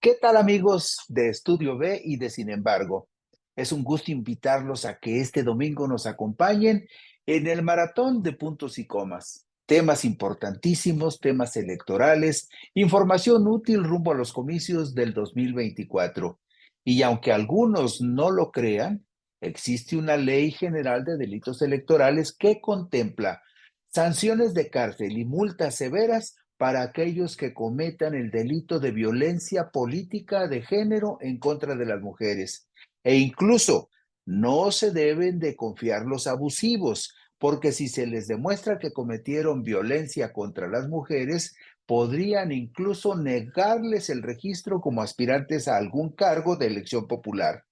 ¿Qué tal amigos de Estudio B y de Sin embargo? Es un gusto invitarlos a que este domingo nos acompañen en el maratón de puntos y comas. Temas importantísimos, temas electorales, información útil rumbo a los comicios del 2024. Y aunque algunos no lo crean, existe una ley general de delitos electorales que contempla sanciones de cárcel y multas severas para aquellos que cometan el delito de violencia política de género en contra de las mujeres. E incluso no se deben de confiar los abusivos, porque si se les demuestra que cometieron violencia contra las mujeres, podrían incluso negarles el registro como aspirantes a algún cargo de elección popular.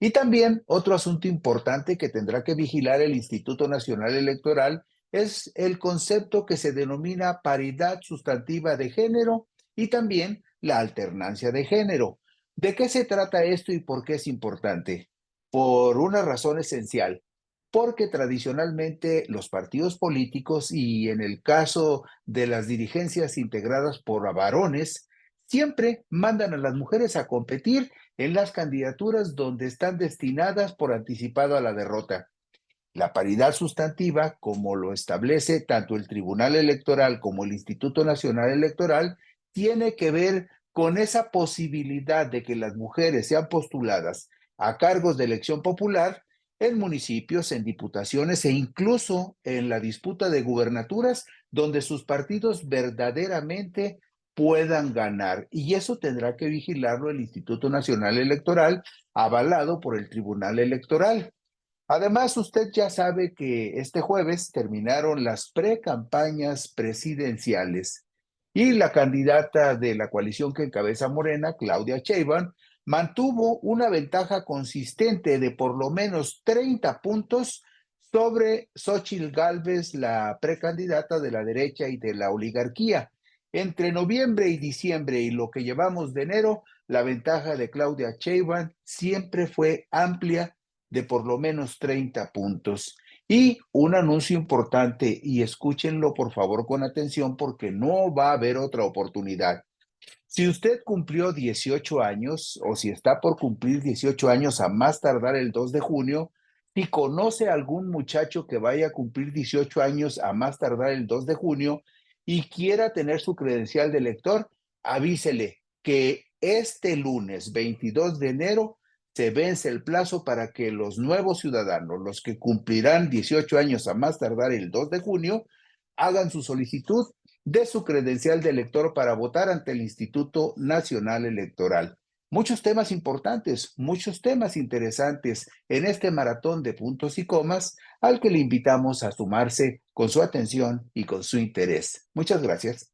Y también otro asunto importante que tendrá que vigilar el Instituto Nacional Electoral es el concepto que se denomina paridad sustantiva de género y también la alternancia de género. ¿De qué se trata esto y por qué es importante? Por una razón esencial, porque tradicionalmente los partidos políticos y en el caso de las dirigencias integradas por varones, siempre mandan a las mujeres a competir en las candidaturas donde están destinadas por anticipado a la derrota. La paridad sustantiva, como lo establece tanto el Tribunal Electoral como el Instituto Nacional Electoral, tiene que ver con esa posibilidad de que las mujeres sean postuladas a cargos de elección popular en municipios, en diputaciones e incluso en la disputa de gubernaturas donde sus partidos verdaderamente puedan ganar. Y eso tendrá que vigilarlo el Instituto Nacional Electoral, avalado por el Tribunal Electoral. Además, usted ya sabe que este jueves terminaron las precampañas presidenciales y la candidata de la coalición que encabeza Morena, Claudia Sheinbaum, mantuvo una ventaja consistente de por lo menos 30 puntos sobre Xóchitl Gálvez, la precandidata de la derecha y de la oligarquía. Entre noviembre y diciembre y lo que llevamos de enero, la ventaja de Claudia Sheinbaum siempre fue amplia de por lo menos 30 puntos. Y un anuncio importante, y escúchenlo por favor con atención porque no va a haber otra oportunidad. Si usted cumplió 18 años o si está por cumplir 18 años a más tardar el 2 de junio, si conoce a algún muchacho que vaya a cumplir 18 años a más tardar el 2 de junio y quiera tener su credencial de elector, avísele que este lunes 22 de enero se vence el plazo para que los nuevos ciudadanos, los que cumplirán 18 años a más tardar el 2 de junio, hagan su solicitud de su credencial de elector para votar ante el Instituto Nacional Electoral. Muchos temas importantes, muchos temas interesantes en este maratón de puntos y comas al que le invitamos a sumarse con su atención y con su interés. Muchas gracias.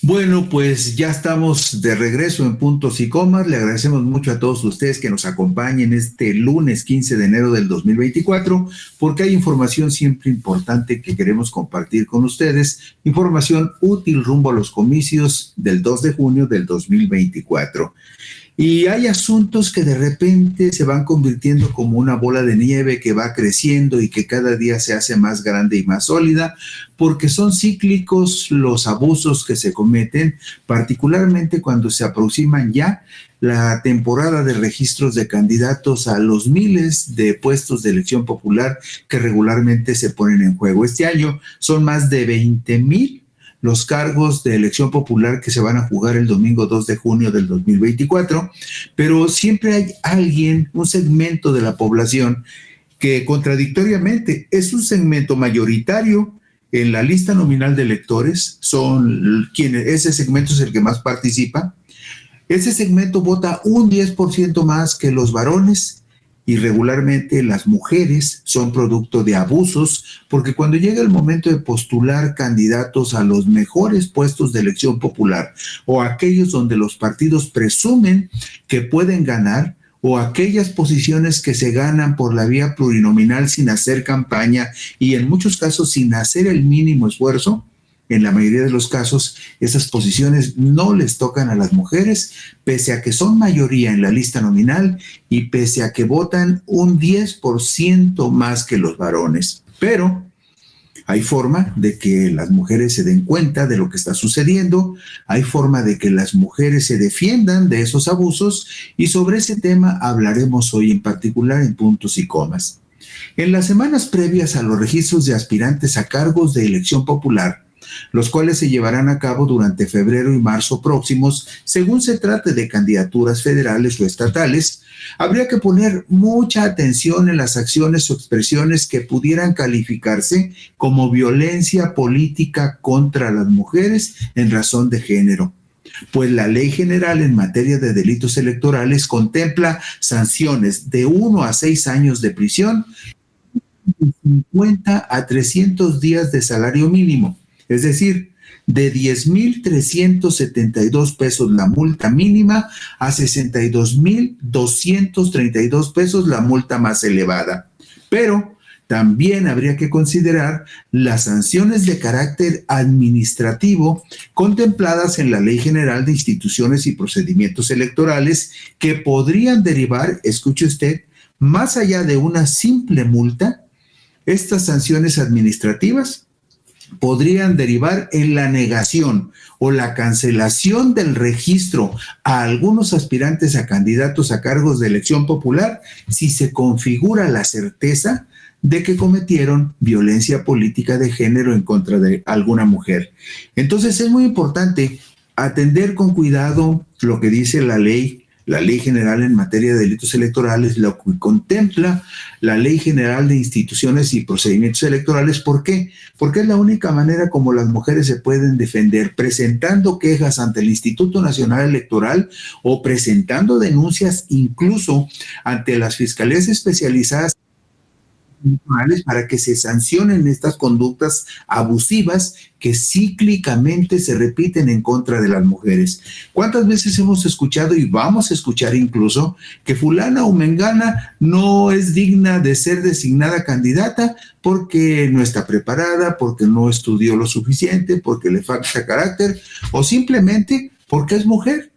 Bueno, pues ya estamos de regreso en Puntos y Comas. Le agradecemos mucho a todos ustedes que nos acompañen este lunes 15 de enero del 2024, porque hay información siempre importante que queremos compartir con ustedes, información útil rumbo a los comicios del 2 de junio del 2024. Y hay asuntos que de repente se van convirtiendo como una bola de nieve que va creciendo y que cada día se hace más grande y más sólida, porque son cíclicos los abusos que se cometen, particularmente cuando se aproximan ya la temporada de registros de candidatos a los miles de puestos de elección popular que regularmente se ponen en juego. Este año son más de 20,000 los cargos de elección popular que se van a jugar el domingo 2 de junio del 2024, pero siempre hay alguien, un segmento de la población que contradictoriamente es un segmento mayoritario en la lista nominal de electores, son quienes, ese segmento es el que más participa. Ese segmento vota un 10% más que los varones y regularmente las mujeres son producto de abusos, porque cuando llega el momento de postular candidatos a los mejores puestos de elección popular o aquellos donde los partidos presumen que pueden ganar, o aquellas posiciones que se ganan por la vía plurinominal sin hacer campaña y en muchos casos sin hacer el mínimo esfuerzo, en la mayoría de los casos, esas posiciones no les tocan a las mujeres, pese a que son mayoría en la lista nominal y pese a que votan un 10% más que los varones. Pero Hay forma de que las mujeres se den cuenta de lo que está sucediendo, hay forma de que las mujeres se defiendan de esos abusos y sobre ese tema hablaremos hoy en particular en puntos y comas. En las semanas previas a los registros de aspirantes a cargos de elección popular, los cuales se llevarán a cabo durante febrero y marzo próximos, según se trate de candidaturas federales o estatales, habría que poner mucha atención en las acciones o expresiones que pudieran calificarse como violencia política contra las mujeres en razón de género, pues la Ley General en materia de delitos electorales contempla sanciones de 1 a 6 años de prisión y 50 a 300 días de salario mínimo, es decir, de 10,372 pesos la multa mínima a 62,232 pesos la multa más elevada. Pero también habría que considerar las sanciones de carácter administrativo contempladas en la Ley General de Instituciones y Procedimientos Electorales que podrían derivar, escuche usted, más allá de una simple multa. Estas sanciones administrativas podrían derivar en la negación o la cancelación del registro a algunos aspirantes a candidatos a cargos de elección popular si se configura la certeza de que cometieron violencia política de género en contra de alguna mujer. Entonces es muy importante atender con cuidado lo que dice la Ley General en materia de delitos electorales, lo que contempla la Ley General de Instituciones y Procedimientos Electorales. ¿Por qué? Porque es la única manera como las mujeres se pueden defender, presentando quejas ante el Instituto Nacional Electoral o presentando denuncias incluso ante las fiscalías especializadas para que se sancionen estas conductas abusivas que cíclicamente se repiten en contra de las mujeres. ¿Cuántas veces hemos escuchado y vamos a escuchar incluso que fulana o mengana no es digna de ser designada candidata porque no está preparada, porque no estudió lo suficiente, porque le falta carácter o simplemente porque es mujer?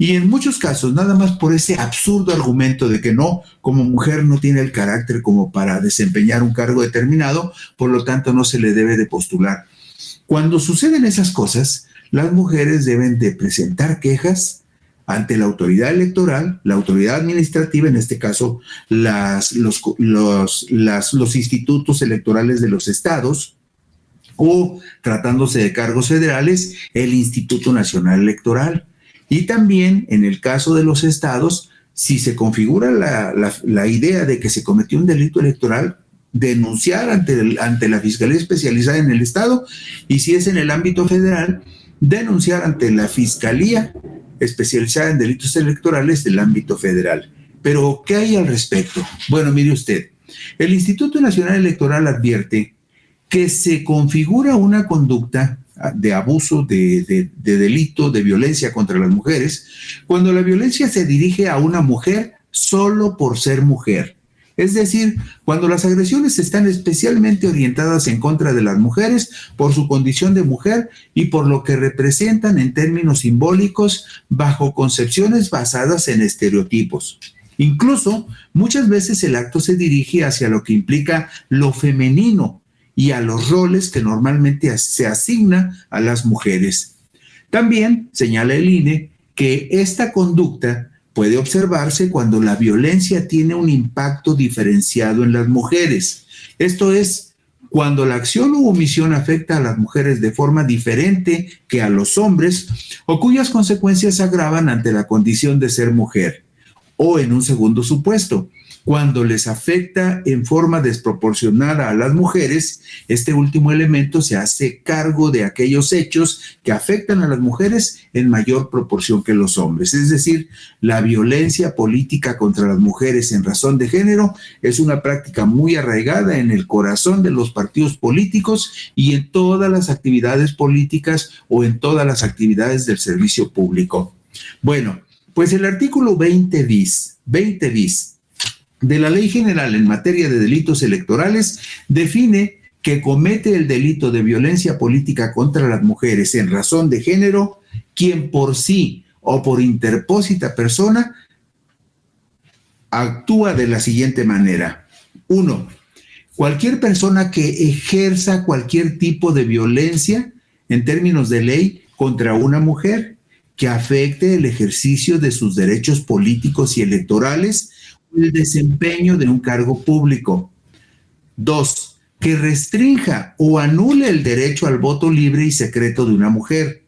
Y en muchos casos, nada más por ese absurdo argumento de que no, como mujer no tiene el carácter como para desempeñar un cargo determinado, por lo tanto no se le debe de postular. Cuando suceden esas cosas, las mujeres deben de presentar quejas ante la autoridad electoral, la autoridad administrativa, en este caso los institutos electorales de los estados, o tratándose de cargos federales, el Instituto Nacional Electoral. Y también, en el caso de los estados, si se configura la idea de que se cometió un delito electoral, denunciar ante la Fiscalía Especializada en el estado, y si es en el ámbito federal, denunciar ante la Fiscalía Especializada en Delitos Electorales del ámbito federal. Pero, ¿qué hay al respecto? Bueno, mire usted, el Instituto Nacional Electoral advierte que se configura una conducta de abuso, de delito, de violencia contra las mujeres, cuando la violencia se dirige a una mujer solo por ser mujer. Es decir, cuando las agresiones están especialmente orientadas en contra de las mujeres por su condición de mujer y por lo que representan en términos simbólicos bajo concepciones basadas en estereotipos. Incluso, muchas veces el acto se dirige hacia lo que implica lo femenino y a los roles que normalmente se asigna a las mujeres. También señala el INE que esta conducta puede observarse cuando la violencia tiene un impacto diferenciado en las mujeres. Esto es, cuando la acción u omisión afecta a las mujeres de forma diferente que a los hombres o cuyas consecuencias agravan ante la condición de ser mujer. O en un segundo supuesto, cuando les afecta en forma desproporcionada a las mujeres, este último elemento se hace cargo de aquellos hechos que afectan a las mujeres en mayor proporción que los hombres. Es decir, la violencia política contra las mujeres en razón de género es una práctica muy arraigada en el corazón de los partidos políticos y en todas las actividades políticas o en todas las actividades del servicio público. Bueno, pues el artículo 20 bis de la Ley General en materia de delitos electorales define que comete el delito de violencia política contra las mujeres en razón de género quien por sí o por interpósita persona actúa de la siguiente manera. 1. cualquier persona que ejerza cualquier tipo de violencia en términos de ley contra una mujer que afecte el ejercicio de sus derechos políticos y electorales o el desempeño de un cargo público. 2, que restrinja o anule el derecho al voto libre y secreto de una mujer.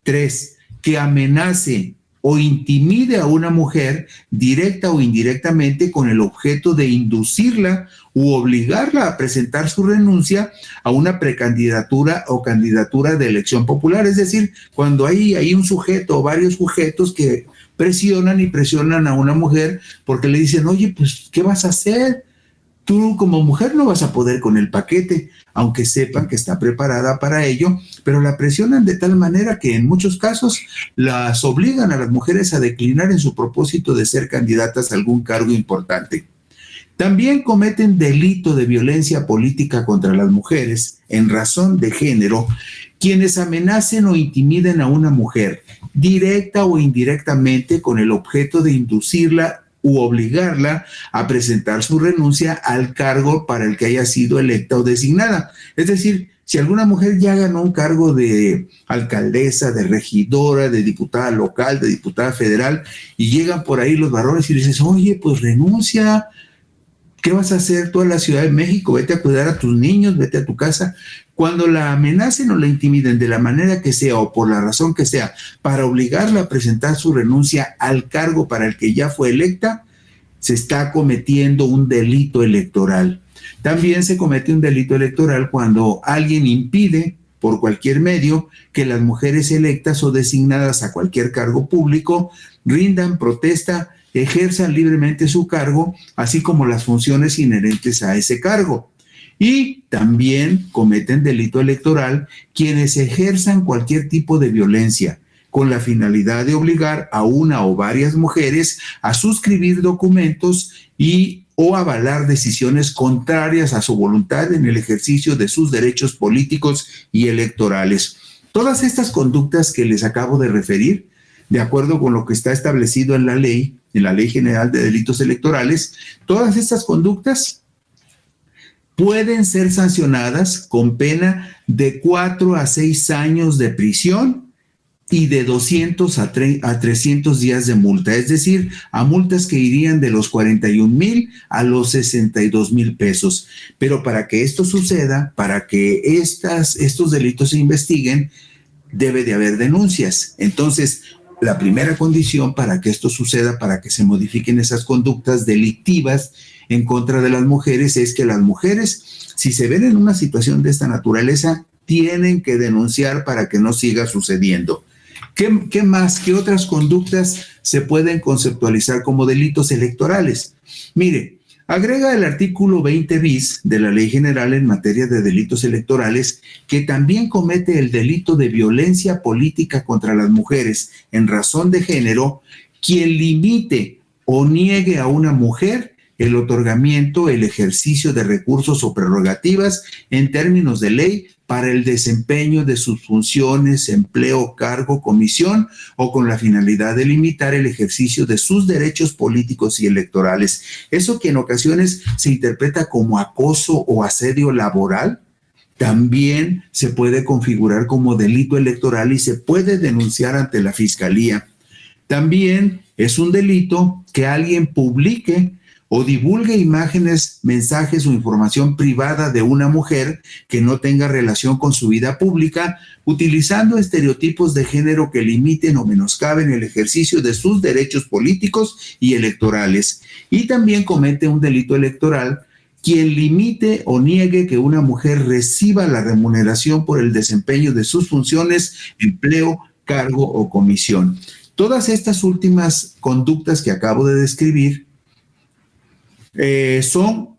3, que amenace o intimide a una mujer directa o indirectamente con el objeto de inducirla u obligarla a presentar su renuncia a una precandidatura o candidatura de elección popular. Es decir, cuando hay un sujeto o varios sujetos que presionan y presionan a una mujer porque le dicen, oye, pues, ¿qué vas a hacer? Tú como mujer no vas a poder con el paquete, aunque sepan que está preparada para ello, pero la presionan de tal manera que en muchos casos las obligan a las mujeres a declinar en su propósito de ser candidatas a algún cargo importante. También cometen delito de violencia política contra las mujeres en razón de género quienes amenacen o intimiden a una mujer, directa o indirectamente, con el objeto de inducirla u obligarla a presentar su renuncia al cargo para el que haya sido electa o designada. Es decir, si alguna mujer ya ganó un cargo de alcaldesa, de regidora, de diputada local, de diputada federal, y llegan por ahí los varones y dices, oye, pues renuncia, ¿qué vas a hacer tú en la Ciudad de México? Vete a cuidar a tus niños, vete a tu casa. Cuando la amenacen o la intimiden de la manera que sea o por la razón que sea para obligarla a presentar su renuncia al cargo para el que ya fue electa, se está cometiendo un delito electoral. También se comete un delito electoral cuando alguien impide por cualquier medio que las mujeres electas o designadas a cualquier cargo público rindan protesta, ejerzan libremente su cargo, así como las funciones inherentes a ese cargo. Y también cometen delito electoral quienes ejerzan cualquier tipo de violencia con la finalidad de obligar a una o varias mujeres a suscribir documentos y o avalar decisiones contrarias a su voluntad en el ejercicio de sus derechos políticos y electorales. Todas estas conductas que les acabo de referir, de acuerdo con lo que está establecido en la Ley General de Delitos Electorales, todas estas conductas pueden ser sancionadas con pena de 4 a 6 años de prisión y de 200 a 300 días de multa, es decir, a multas que irían de los 41,000 a los 62,000 pesos. Pero para que esto suceda, para que estos delitos se investiguen, debe de haber denuncias. Entonces, la primera condición para que esto suceda, para que se modifiquen esas conductas delictivas en contra de las mujeres, es que las mujeres, si se ven en una situación de esta naturaleza, tienen que denunciar para que no siga sucediendo. ¿Qué más? ¿Qué otras conductas se pueden conceptualizar como delitos electorales? Mire, agrega el artículo 20 bis de la Ley General en materia de delitos electorales que también comete el delito de violencia política contra las mujeres en razón de género quien limite o niegue a una mujer el otorgamiento, el ejercicio de recursos o prerrogativas en términos de ley para el desempeño de sus funciones, empleo, cargo, comisión o con la finalidad de limitar el ejercicio de sus derechos políticos y electorales. Eso que en ocasiones se interpreta como acoso o asedio laboral, también se puede configurar como delito electoral y se puede denunciar ante la Fiscalía. También es un delito que alguien publique o divulgue imágenes, mensajes o información privada de una mujer que no tenga relación con su vida pública, utilizando estereotipos de género que limiten o menoscaben el ejercicio de sus derechos políticos y electorales. Y también comete un delito electoral quien limite o niegue que una mujer reciba la remuneración por el desempeño de sus funciones, empleo, cargo o comisión. Todas estas últimas conductas que acabo de describir son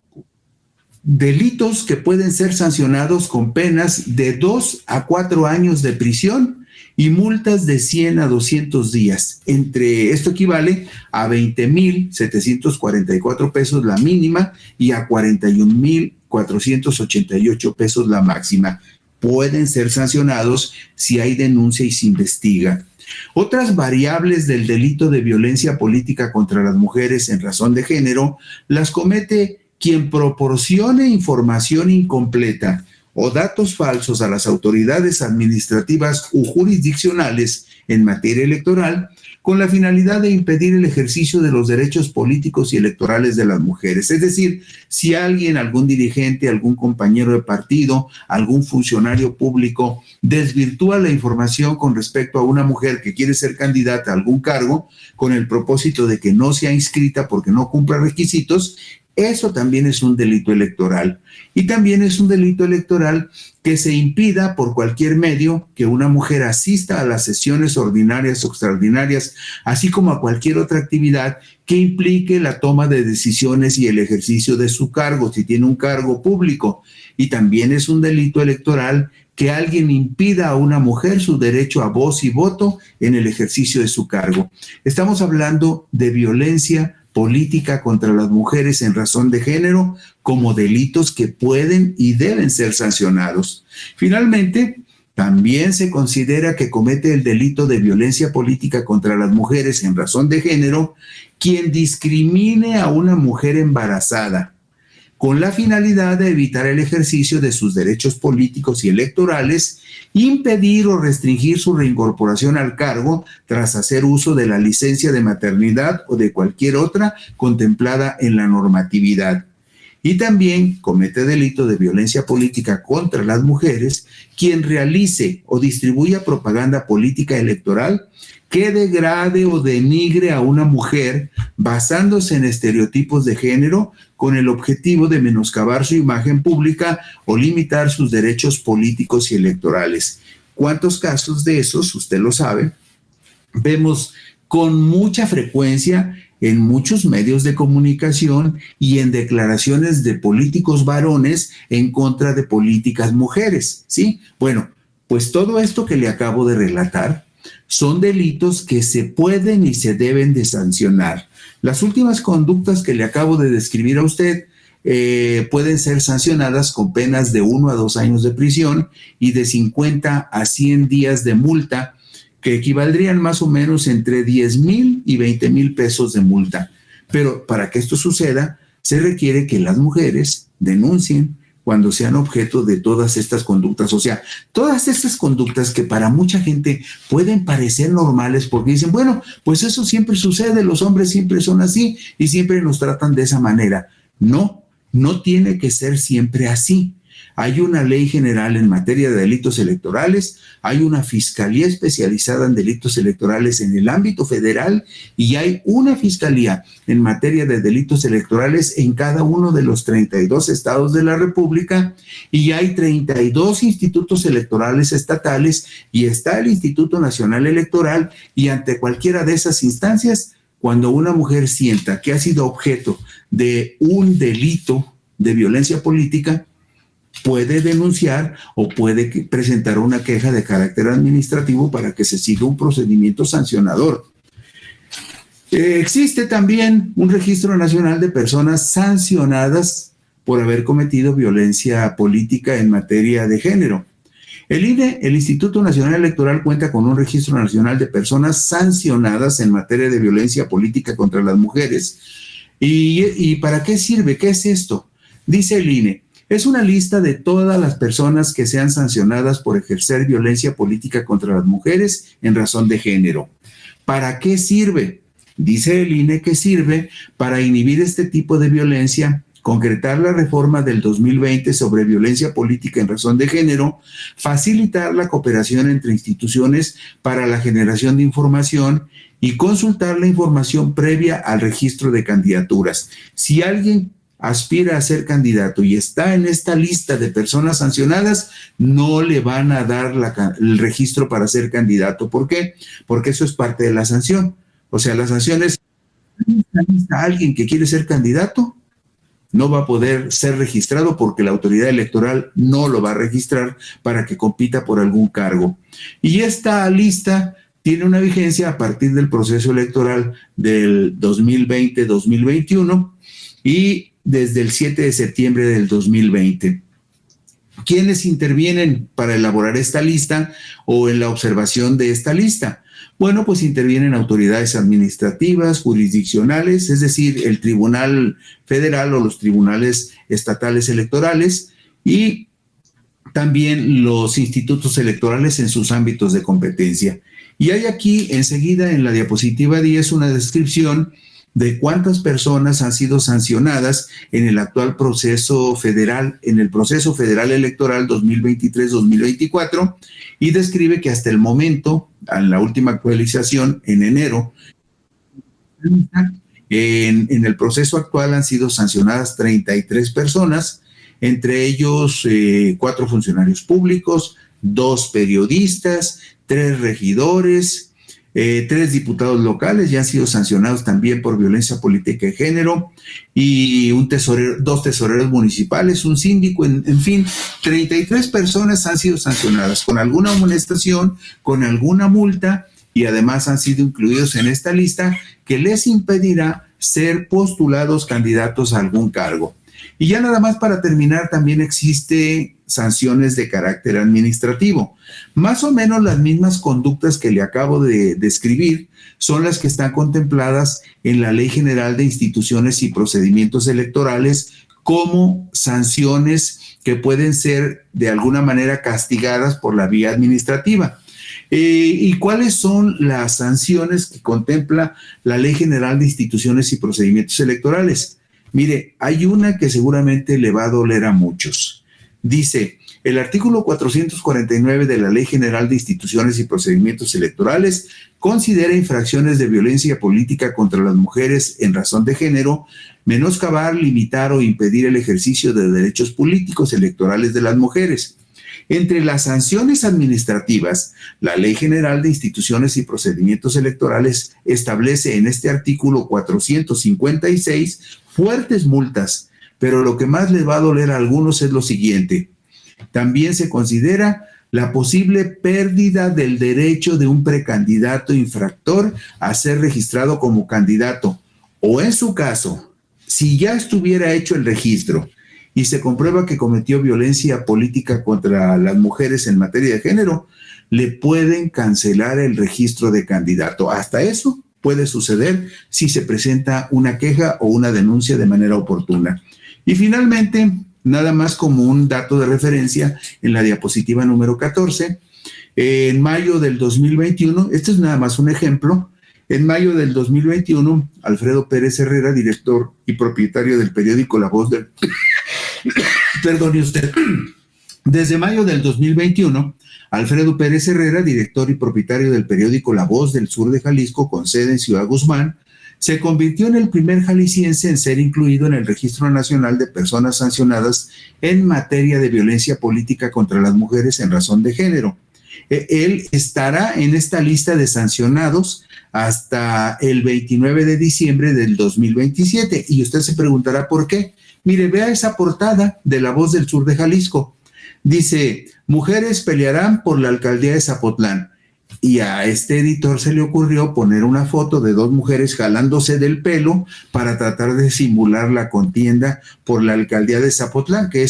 delitos que pueden ser sancionados con penas de 2 a 4 años de prisión y multas de 100 a 200 días. Esto equivale a 20,744 pesos la mínima y a 41,488 pesos la máxima. Pueden ser sancionados si hay denuncia y se investiga. Otras variables del delito de violencia política contra las mujeres en razón de género las comete quien proporcione información incompleta o datos falsos a las autoridades administrativas u jurisdiccionales en materia electoral con la finalidad de impedir el ejercicio de los derechos políticos y electorales de las mujeres. Es decir, si alguien, algún dirigente, algún compañero de partido, algún funcionario público desvirtúa la información con respecto a una mujer que quiere ser candidata a algún cargo con el propósito de que no sea inscrita porque no cumpla requisitos, eso también es un delito electoral. Y también es un delito electoral que se impida por cualquier medio que una mujer asista a las sesiones ordinarias o extraordinarias, así como a cualquier otra actividad que implique la toma de decisiones y el ejercicio de su cargo, si tiene un cargo público. Y también es un delito electoral que alguien impida a una mujer su derecho a voz y voto en el ejercicio de su cargo. Estamos hablando de violencia política contra las mujeres en razón de género como delitos que pueden y deben ser sancionados. Finalmente, también se considera que comete el delito de violencia política contra las mujeres en razón de género quien discrimine a una mujer embarazada con la finalidad de evitar el ejercicio de sus derechos políticos y electorales, impedir o restringir su reincorporación al cargo tras hacer uso de la licencia de maternidad o de cualquier otra contemplada en la normatividad. Y también comete delito de violencia política contra las mujeres quien realice o distribuya propaganda política electoral que degrade o denigre a una mujer basándose en estereotipos de género con el objetivo de menoscabar su imagen pública o limitar sus derechos políticos y electorales. ¿Cuántos casos de esos, usted lo sabe, vemos con mucha frecuencia en muchos medios de comunicación y en declaraciones de políticos varones en contra de políticas mujeres? ¿Sí? Bueno, pues todo esto que le acabo de relatar son delitos que se pueden y se deben de sancionar. Las últimas conductas que le acabo de describir a usted pueden ser sancionadas con penas de 1 a 2 años de prisión y de 50 a 100 días de multa, que equivaldrían más o menos entre 10,000 y 20,000 pesos de multa. Pero para que esto suceda, se requiere que las mujeres denuncien cuando sean objeto de todas estas conductas. O sea, todas estas conductas que para mucha gente pueden parecer normales porque dicen, bueno, pues eso siempre sucede, los hombres siempre son así y siempre nos tratan de esa manera. No, no tiene que ser siempre así. Hay una ley general en materia de delitos electorales, hay una fiscalía especializada en delitos electorales en el ámbito federal y hay una fiscalía en materia de delitos electorales en cada uno de los 32 estados de la República y hay 32 institutos electorales estatales y está el Instituto Nacional Electoral y ante cualquiera de esas instancias, cuando una mujer sienta que ha sido objeto de un delito de violencia política, puede denunciar o puede presentar una queja de carácter administrativo para que se siga un procedimiento sancionador. Existe también un registro nacional de personas sancionadas por haber cometido violencia política en materia de género. El INE, el Instituto Nacional Electoral, cuenta con un registro nacional de personas sancionadas en materia de violencia política contra las mujeres. ¿Y para qué sirve? ¿Qué es esto? Dice el INE, es una lista de todas las personas que sean sancionadas por ejercer violencia política contra las mujeres en razón de género. ¿Para qué sirve? Dice el INE que sirve para inhibir este tipo de violencia, concretar la reforma del 2020 sobre violencia política en razón de género, facilitar la cooperación entre instituciones para la generación de información y consultar la información previa al registro de candidaturas. Si alguien aspira a ser candidato y está en esta lista de personas sancionadas, no le van a dar el registro para ser candidato. ¿Por qué? Porque eso es parte de la sanción. O sea, la sanción es a alguien que quiere ser candidato, no va a poder ser registrado porque la autoridad electoral no lo va a registrar para que compita por algún cargo. Y esta lista tiene una vigencia a partir del proceso electoral del 2020-2021 y desde el 7 de septiembre del 2020. ¿Quiénes intervienen para elaborar esta lista o en la observación de esta lista? Bueno, pues intervienen autoridades administrativas, jurisdiccionales, es decir, el Tribunal Federal o los tribunales estatales electorales y también los institutos electorales en sus ámbitos de competencia. Y hay aquí enseguida en la diapositiva 10 una descripción de cuántas personas han sido sancionadas en el actual proceso federal, en el proceso federal electoral 2023-2024, y describe que hasta el momento, en la última actualización en enero, en el proceso actual han sido sancionadas 33 personas, entre ellos 4 funcionarios públicos, 2 periodistas, 3 regidores, 3 diputados locales ya han sido sancionados también por violencia política de género, y 2 tesoreros municipales, un síndico, en fin, 33 personas han sido sancionadas con alguna amonestación, con alguna multa, y además han sido incluidos en esta lista que les impedirá ser postulados candidatos a algún cargo. Y ya nada más para terminar, también existe sanciones de carácter administrativo. Más o menos las mismas conductas que le acabo de describir son las que están contempladas en la Ley General de Instituciones y Procedimientos Electorales como sanciones que pueden ser de alguna manera castigadas por la vía administrativa. ¿Y cuáles son las sanciones que contempla la Ley General de Instituciones y Procedimientos Electorales? Mire, hay una que seguramente le va a doler a muchos. Dice, el artículo 449 de la Ley General de Instituciones y Procedimientos Electorales considera infracciones de violencia política contra las mujeres en razón de género, menoscabar, limitar o impedir el ejercicio de derechos políticos electorales de las mujeres. Entre las sanciones administrativas, la Ley General de Instituciones y Procedimientos Electorales establece en este artículo 456 fuertes multas, pero lo que más les va a doler a algunos es lo siguiente. También se considera la posible pérdida del derecho de un precandidato infractor a ser registrado como candidato, o en su caso, si ya estuviera hecho el registro y se comprueba que cometió violencia política contra las mujeres en materia de género, le pueden cancelar el registro de candidato. Hasta eso puede suceder si se presenta una queja o una denuncia de manera oportuna. Y finalmente, nada más como un dato de referencia, en la diapositiva número 14, en mayo del 2021, este es nada más un ejemplo, en mayo del 2021, Alfredo Pérez Herrera, director y propietario del periódico La Voz del... Perdone usted. Desde mayo del 2021, Alfredo Pérez Herrera, director y propietario del periódico La Voz del Sur de Jalisco, con sede en Ciudad Guzmán, se convirtió en el primer jalisciense en ser incluido en el Registro Nacional de Personas Sancionadas en materia de violencia política contra las mujeres en razón de género. Él estará en esta lista de sancionados hasta el 29 de diciembre del 2027. Y usted se preguntará por qué. Mire, vea esa portada de La Voz del Sur de Jalisco. Dice, mujeres pelearán por la alcaldía de Zapotlán. Y a este editor se le ocurrió poner una foto de 2 mujeres jalándose del pelo para tratar de simular la contienda por la alcaldía de Zapotlán, que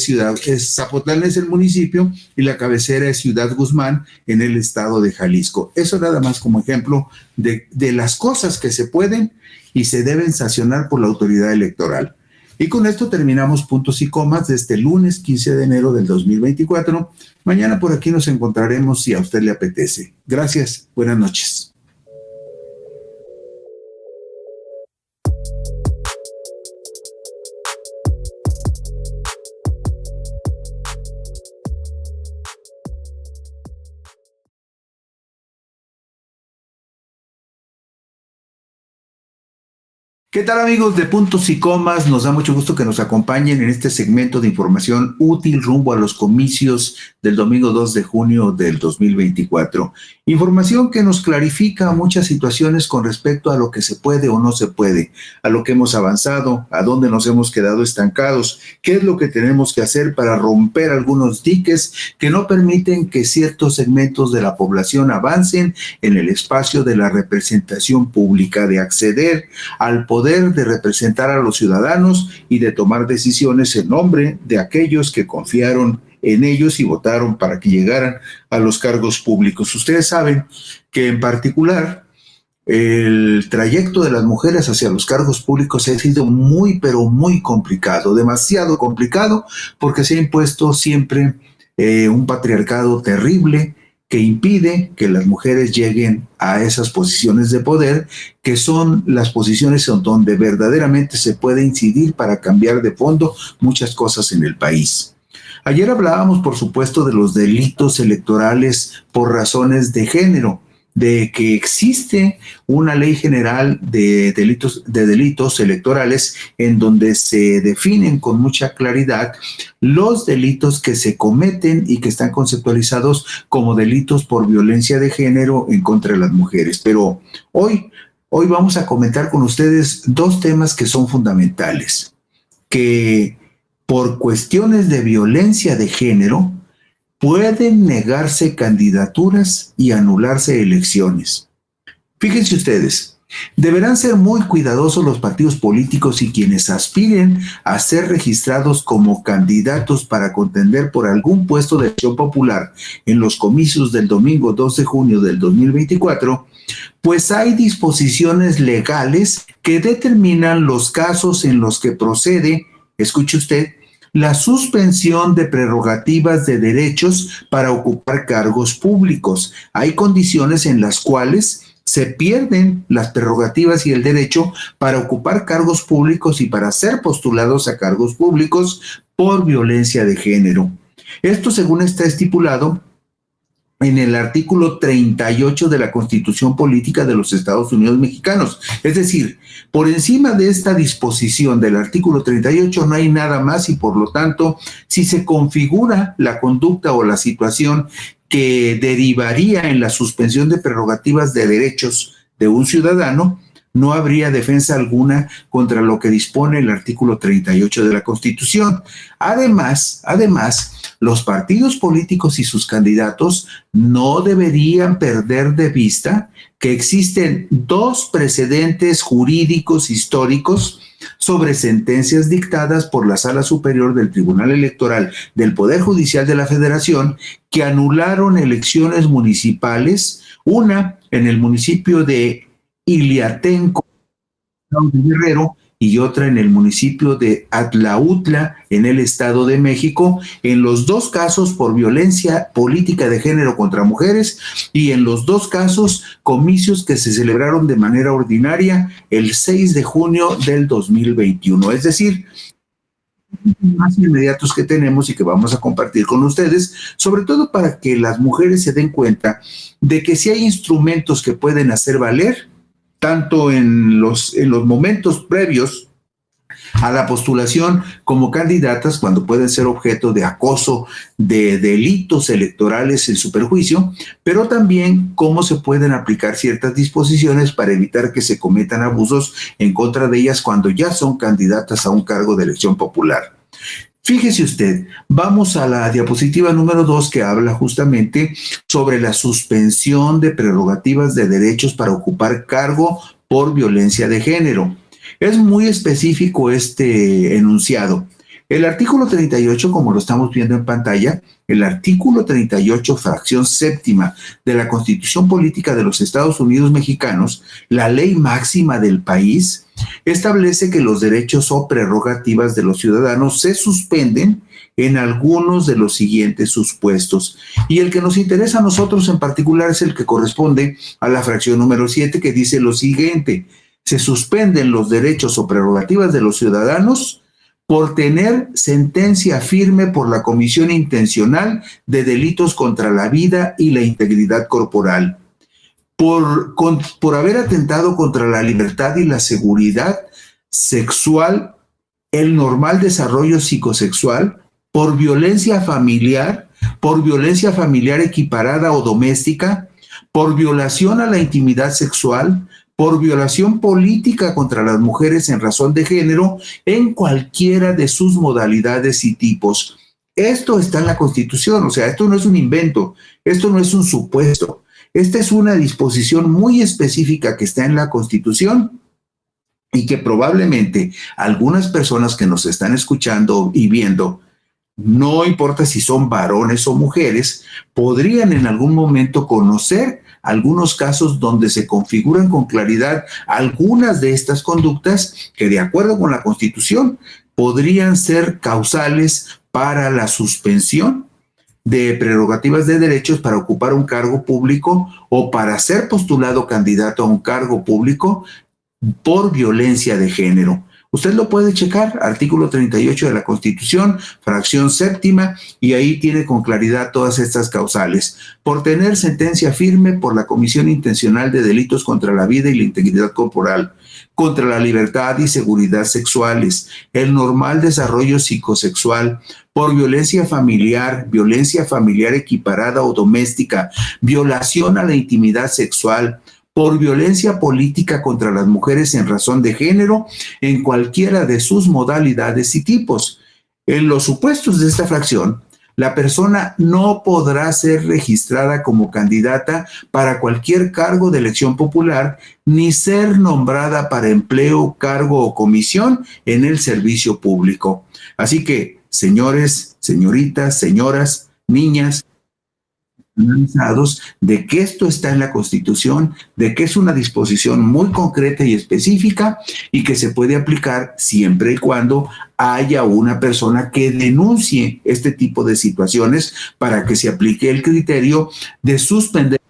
Zapotlán es el municipio y la cabecera es Ciudad Guzmán en el estado de Jalisco. Eso nada más como ejemplo de las cosas que se pueden y se deben sancionar por la autoridad electoral. Y con esto terminamos puntos y comas de este lunes 15 de enero del 2024. Mañana por aquí nos encontraremos si a usted le apetece. Gracias, buenas noches. ¿Qué tal, amigos de Puntos y Comas? Nos da mucho gusto que nos acompañen en este segmento de información útil rumbo a los comicios del domingo 2 de junio del 2024. Información que nos clarifica muchas situaciones con respecto a lo que se puede o no se puede, a lo que hemos avanzado, a dónde nos hemos quedado estancados, qué es lo que tenemos que hacer para romper algunos diques que no permiten que ciertos segmentos de la población avancen en el espacio de la representación pública, de acceder al poder de representar a los ciudadanos y de tomar decisiones en nombre de aquellos que confiaron en ellos y votaron para que llegaran a los cargos públicos. Ustedes saben que en particular el trayecto de las mujeres hacia los cargos públicos ha sido muy, pero muy complicado, demasiado complicado, porque se ha impuesto siempre un patriarcado terrible que impide que las mujeres lleguen a esas posiciones de poder, que son las posiciones en donde verdaderamente se puede incidir para cambiar de fondo muchas cosas en el país. Ayer hablábamos, por supuesto, de los delitos electorales por razones de género, de que existe una ley general de delitos electorales en donde se definen con mucha claridad los delitos que se cometen y que están conceptualizados como delitos por violencia de género en contra de las mujeres. Pero hoy vamos a comentar con ustedes dos temas que son fundamentales, que por cuestiones de violencia de género pueden negarse candidaturas y anularse elecciones. Fíjense ustedes, deberán ser muy cuidadosos los partidos políticos y quienes aspiren a ser registrados como candidatos para contender por algún puesto de elección popular en los comicios del domingo 2 de junio del 2024, pues hay disposiciones legales que determinan los casos en los que procede, escuche usted, la suspensión de prerrogativas de derechos para ocupar cargos públicos. Hay condiciones en las cuales se pierden las prerrogativas y el derecho para ocupar cargos públicos y para ser postulados a cargos públicos por violencia de género. Esto, según está estipulado en el artículo 38 de la Constitución Política de los Estados Unidos Mexicanos. Es decir, por encima de esta disposición del artículo 38 no hay nada más y por lo tanto, si se configura la conducta o la situación que derivaría en la suspensión de prerrogativas de derechos de un ciudadano, no habría defensa alguna contra lo que dispone el artículo 38 de la Constitución. Además, los partidos políticos y sus candidatos no deberían perder de vista que existen dos precedentes jurídicos históricos sobre sentencias dictadas por la Sala Superior del Tribunal Electoral del Poder Judicial de la Federación que anularon elecciones municipales, una en el municipio de Iliatenco, de Guerrero, y otra en el municipio de Atlautla, en el Estado de México, en los dos casos por violencia política de género contra mujeres y en los dos casos comicios que se celebraron de manera ordinaria el 6 de junio del 2021. Es decir, más inmediatos que tenemos y que vamos a compartir con ustedes, sobre todo para que las mujeres se den cuenta de que si hay instrumentos que pueden hacer valer, tanto en los momentos previos a la postulación como candidatas, cuando pueden ser objeto de acoso, de delitos electorales en su perjuicio, pero también cómo se pueden aplicar ciertas disposiciones para evitar que se cometan abusos en contra de ellas cuando ya son candidatas a un cargo de elección popular. Fíjese usted, vamos a la diapositiva número 2 que habla justamente sobre la suspensión de prerrogativas de derechos para ocupar cargo por violencia de género. Es muy específico este enunciado. El artículo 38, como lo estamos viendo en pantalla, el artículo 38, fracción séptima de la Constitución Política de los Estados Unidos Mexicanos, la ley máxima del país, establece que los derechos o prerrogativas de los ciudadanos se suspenden en algunos de los siguientes supuestos. Y el que nos interesa a nosotros en particular es el que corresponde a la fracción número 7, que dice lo siguiente: se suspenden los derechos o prerrogativas de los ciudadanos por tener sentencia firme por la comisión intencional de delitos contra la vida y la integridad corporal, por haber atentado contra la libertad y la seguridad sexual, el normal desarrollo psicosexual, por violencia familiar equiparada o doméstica, por violación a la intimidad sexual, por violación política contra las mujeres en razón de género, en cualquiera de sus modalidades y tipos. Esto está en la Constitución, o sea, esto no es un invento, esto no es un supuesto. Esta es una disposición muy específica que está en la Constitución y que probablemente algunas personas que nos están escuchando y viendo no importa si son varones o mujeres, podrían en algún momento conocer algunos casos donde se configuran con claridad algunas de estas conductas que, de acuerdo con la Constitución, podrían ser causales para la suspensión de prerrogativas de derechos para ocupar un cargo público o para ser postulado candidato a un cargo público por violencia de género. Usted lo puede checar, artículo 38 de la Constitución, fracción séptima, y ahí tiene con claridad todas estas causales. Por tener sentencia firme por la comisión intencional de delitos contra la vida y la integridad corporal, contra la libertad y seguridad sexuales, el normal desarrollo psicosexual, por violencia familiar equiparada o doméstica, violación a la intimidad sexual, por violencia política contra las mujeres en razón de género, en cualquiera de sus modalidades y tipos. En los supuestos de esta fracción, la persona no podrá ser registrada como candidata para cualquier cargo de elección popular, ni ser nombrada para empleo, cargo o comisión en el servicio público. Así que, señores, señoritas, señoras, niñas, analizados de que esto está en la Constitución, de que es una disposición muy concreta y específica y que se puede aplicar siempre y cuando haya una persona que denuncie este tipo de situaciones para que se aplique el criterio de suspender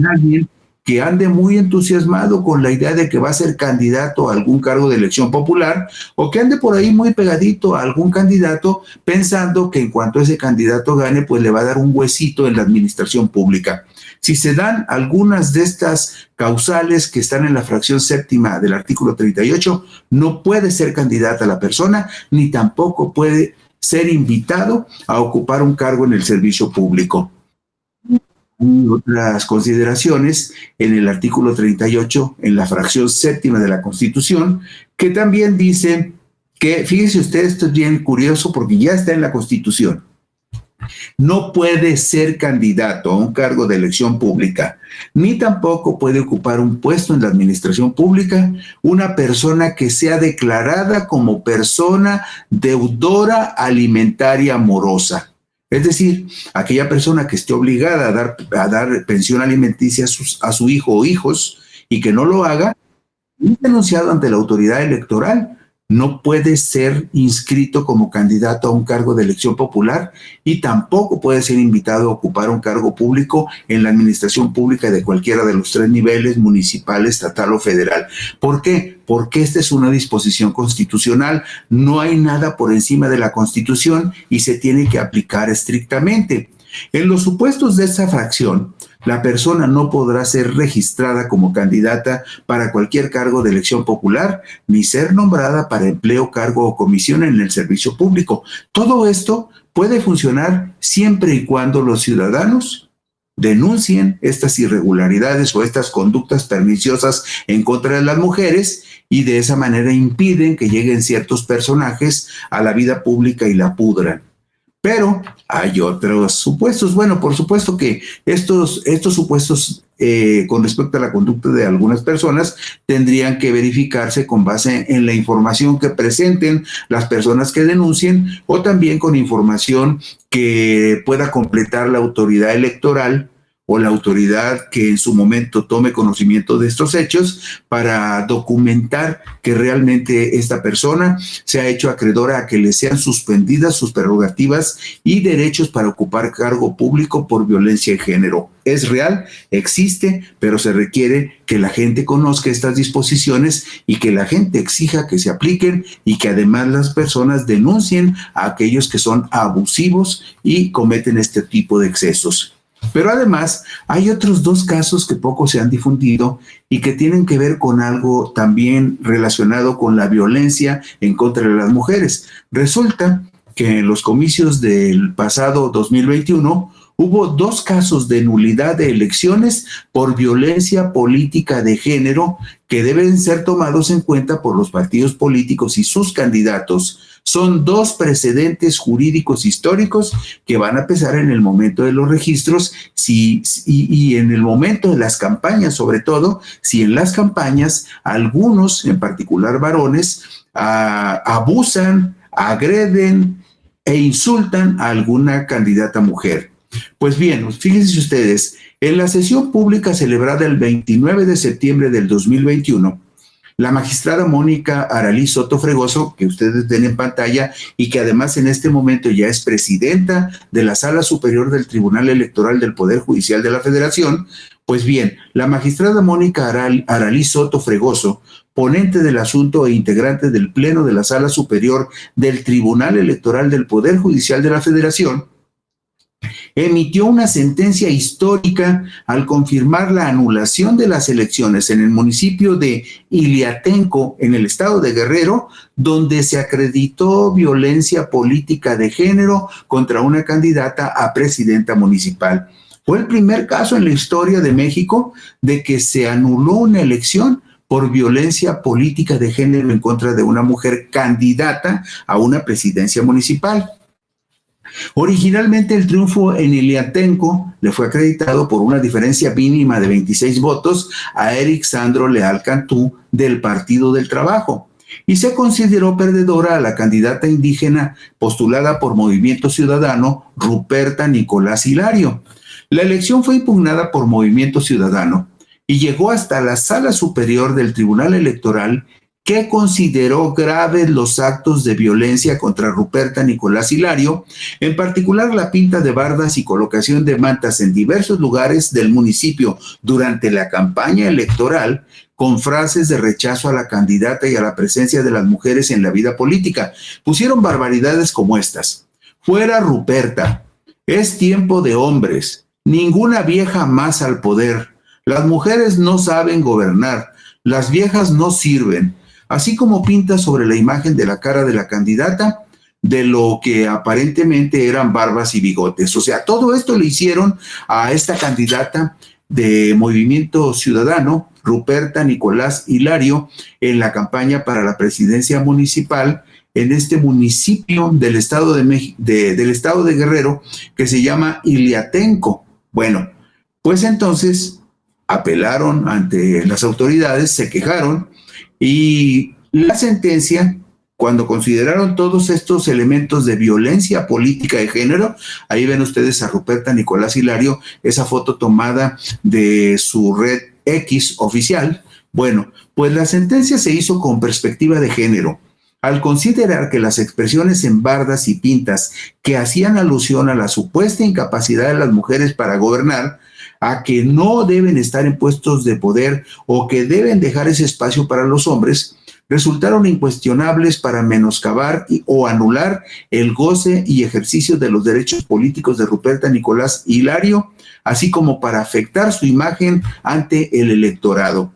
a alguien que ande muy entusiasmado con la idea de que va a ser candidato a algún cargo de elección popular, o que ande por ahí muy pegadito a algún candidato pensando que en cuanto ese candidato gane, pues le va a dar un huesito en la administración pública. Si se dan algunas de estas causales que están en la fracción séptima del artículo 38, no puede ser candidata la persona, ni tampoco puede ser invitado a ocupar un cargo en el servicio público. Y otras consideraciones en el artículo 38, en la fracción séptima de la Constitución, que también dice que, fíjense ustedes, esto es bien curioso porque ya está en la Constitución. No puede ser candidato a un cargo de elección pública, ni tampoco puede ocupar un puesto en la administración pública una persona que sea declarada como persona deudora alimentaria morosa. Es decir, aquella persona que esté obligada a dar pensión alimenticia a su hijo o hijos y que no lo haga, es denunciado ante la autoridad electoral. No puede ser inscrito como candidato a un cargo de elección popular y tampoco puede ser invitado a ocupar un cargo público en la administración pública de cualquiera de los tres niveles, municipal, estatal o federal. ¿Por qué? Porque esta es una disposición constitucional, no hay nada por encima de la Constitución y se tiene que aplicar estrictamente. En los supuestos de esta fracción, la persona no podrá ser registrada como candidata para cualquier cargo de elección popular, ni ser nombrada para empleo, cargo o comisión en el servicio público. Todo esto puede funcionar siempre y cuando los ciudadanos denuncien estas irregularidades o estas conductas perniciosas en contra de las mujeres y de esa manera impiden que lleguen ciertos personajes a la vida pública y la pudran. Pero hay otros supuestos. Bueno, por supuesto que estos supuestos con respecto a la conducta de algunas personas tendrían que verificarse con base en la información que presenten las personas que denuncien o también con información que pueda completar la autoridad electoral o la autoridad que en su momento tome conocimiento de estos hechos para documentar que realmente esta persona se ha hecho acreedora a que le sean suspendidas sus prerrogativas y derechos para ocupar cargo público por violencia de género. Es real, existe, pero se requiere que la gente conozca estas disposiciones y que la gente exija que se apliquen y que además las personas denuncien a aquellos que son abusivos y cometen este tipo de excesos. Pero además hay otros dos casos que poco se han difundido y que tienen que ver con algo también relacionado con la violencia en contra de las mujeres. Resulta que en los comicios del pasado 2021 hubo 2 casos de nulidad de elecciones por violencia política de género que deben ser tomados en cuenta por los partidos políticos y sus candidatos. Son 2 precedentes jurídicos históricos que van a pesar en el momento de los registros y en el momento de las campañas, sobre todo, si en las campañas algunos, en particular varones, abusan, agreden, e insultan a alguna candidata mujer. Pues bien, fíjense ustedes, en la sesión pública celebrada el 29 de septiembre del 2021, la magistrada Mónica Aralí Soto Fregoso, que ustedes ven en pantalla y que además en este momento ya es presidenta de la Sala Superior del Tribunal Electoral del Poder Judicial de la Federación, pues bien, la magistrada Mónica Aralí Soto Fregoso, ponente del asunto e integrante del Pleno de la Sala Superior del Tribunal Electoral del Poder Judicial de la Federación, emitió una sentencia histórica al confirmar la anulación de las elecciones en el municipio de Iliatenco, en el estado de Guerrero, donde se acreditó violencia política de género contra una candidata a presidenta municipal. Fue el primer caso en la historia de México de que se anuló una elección por violencia política de género en contra de una mujer candidata a una presidencia municipal. Originalmente el triunfo en Iliatenco le fue acreditado por una diferencia mínima de 26 votos a Eric Sandro Leal Cantú del Partido del Trabajo y se consideró perdedora a la candidata indígena postulada por Movimiento Ciudadano, Ruperta Nicolás Hilario. La elección fue impugnada por Movimiento Ciudadano y llegó hasta la Sala Superior del Tribunal Electoral, que consideró graves los actos de violencia contra Ruperta Nicolás Hilario, en particular la pinta de bardas y colocación de mantas en diversos lugares del municipio durante la campaña electoral, con frases de rechazo a la candidata y a la presencia de las mujeres en la vida política. Pusieron barbaridades como estas: fuera Ruperta, es tiempo de hombres, ninguna vieja más al poder, las mujeres no saben gobernar, las viejas no sirven, así como pinta sobre la imagen de la cara de la candidata de lo que aparentemente eran barbas y bigotes. O sea, todo esto le hicieron a esta candidata de Movimiento Ciudadano, Ruperta Nicolás Hilario, en la campaña para la presidencia municipal en este municipio del estado del estado de Guerrero que se llama Iliatenco. Bueno, pues entonces apelaron ante las autoridades, se quejaron, y la sentencia, cuando consideraron todos estos elementos de violencia política de género, ahí ven ustedes a Ruperta Nicolás Hilario, esa foto tomada de su red X oficial. Bueno, pues la sentencia se hizo con perspectiva de género, al considerar que las expresiones en bardas y pintas que hacían alusión a la supuesta incapacidad de las mujeres para gobernar, a que no deben estar en puestos de poder o que deben dejar ese espacio para los hombres, resultaron incuestionables para menoscabar o anular el goce y ejercicio de los derechos políticos de Ruperta Nicolás Hilario, así como para afectar su imagen ante el electorado.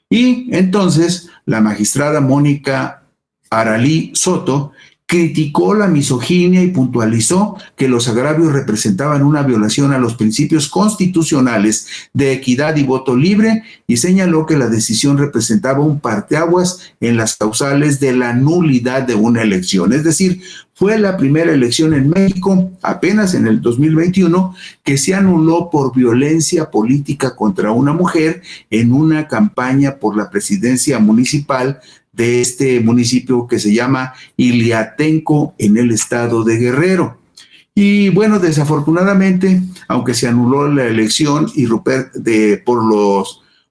Y entonces la magistrada Mónica Aralí Soto criticó la misoginia y puntualizó que los agravios representaban una violación a los principios constitucionales de equidad y voto libre, y señaló que la decisión representaba un parteaguas en las causales de la nulidad de una elección. Es decir, fue la primera elección en México, apenas en el 2021, que se anuló por violencia política contra una mujer en una campaña por la presidencia municipal de este municipio que se llama Iliatenco en el estado de Guerrero. Y bueno, desafortunadamente, aunque se anuló la elección y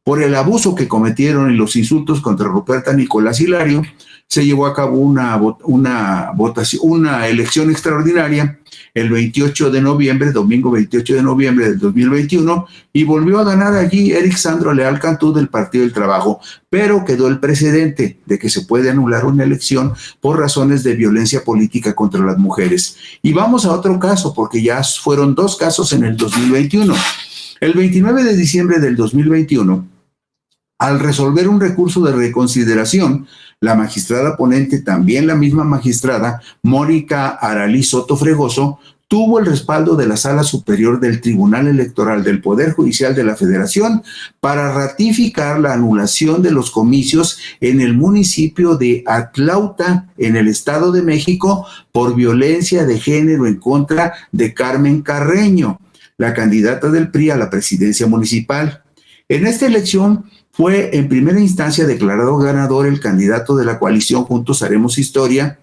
por el abuso que cometieron y los insultos contra Ruperta Nicolás Hilario, se llevó a cabo una elección extraordinaria el 28 de noviembre, domingo 28 de noviembre del 2021, y volvió a ganar allí Eric Sandro Leal Cantú del Partido del Trabajo, pero quedó el precedente de que se puede anular una elección por razones de violencia política contra las mujeres. Y vamos a otro caso, porque ya fueron dos casos en el 2021. El 29 de diciembre del 2021, al resolver un recurso de reconsideración, la magistrada ponente, también la misma magistrada, Mónica Aralí Soto Fregoso, tuvo el respaldo de la Sala Superior del Tribunal Electoral del Poder Judicial de la Federación para ratificar la anulación de los comicios en el municipio de Atlauta, en el Estado de México, por violencia de género en contra de Carmen Carreño, la candidata del PRI a la presidencia municipal. En esta elección fue en primera instancia declarado ganador el candidato de la coalición Juntos Haremos Historia,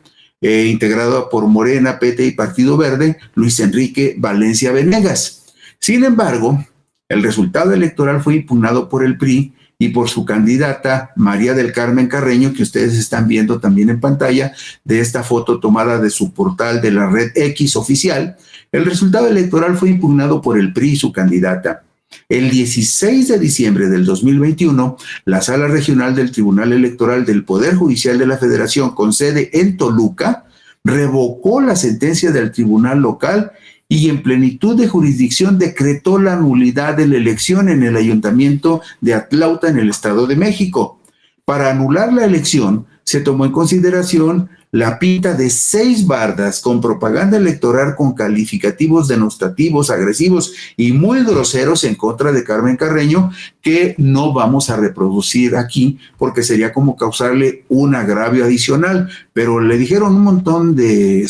integrado por Morena, PT y Partido Verde, Luis Enrique Valencia Venegas. Sin embargo, el resultado electoral fue impugnado por el PRI y por su candidata María del Carmen Carreño, que ustedes están viendo también en pantalla de esta foto tomada de su portal de la red X oficial. El resultado electoral fue impugnado por el PRI y su candidata. El 16 de diciembre del 2021, la Sala Regional del Tribunal Electoral del Poder Judicial de la Federación, con sede en Toluca, revocó la sentencia del Tribunal Local y en plenitud de jurisdicción decretó la nulidad de la elección en el Ayuntamiento de Atlauta, en el Estado de México. Para anular la elección, se tomó en consideración la pinta de 6 bardas con propaganda electoral con calificativos denostativos, agresivos y muy groseros en contra de Carmen Carreño, que no vamos a reproducir aquí porque sería como causarle un agravio adicional, pero le dijeron un montón de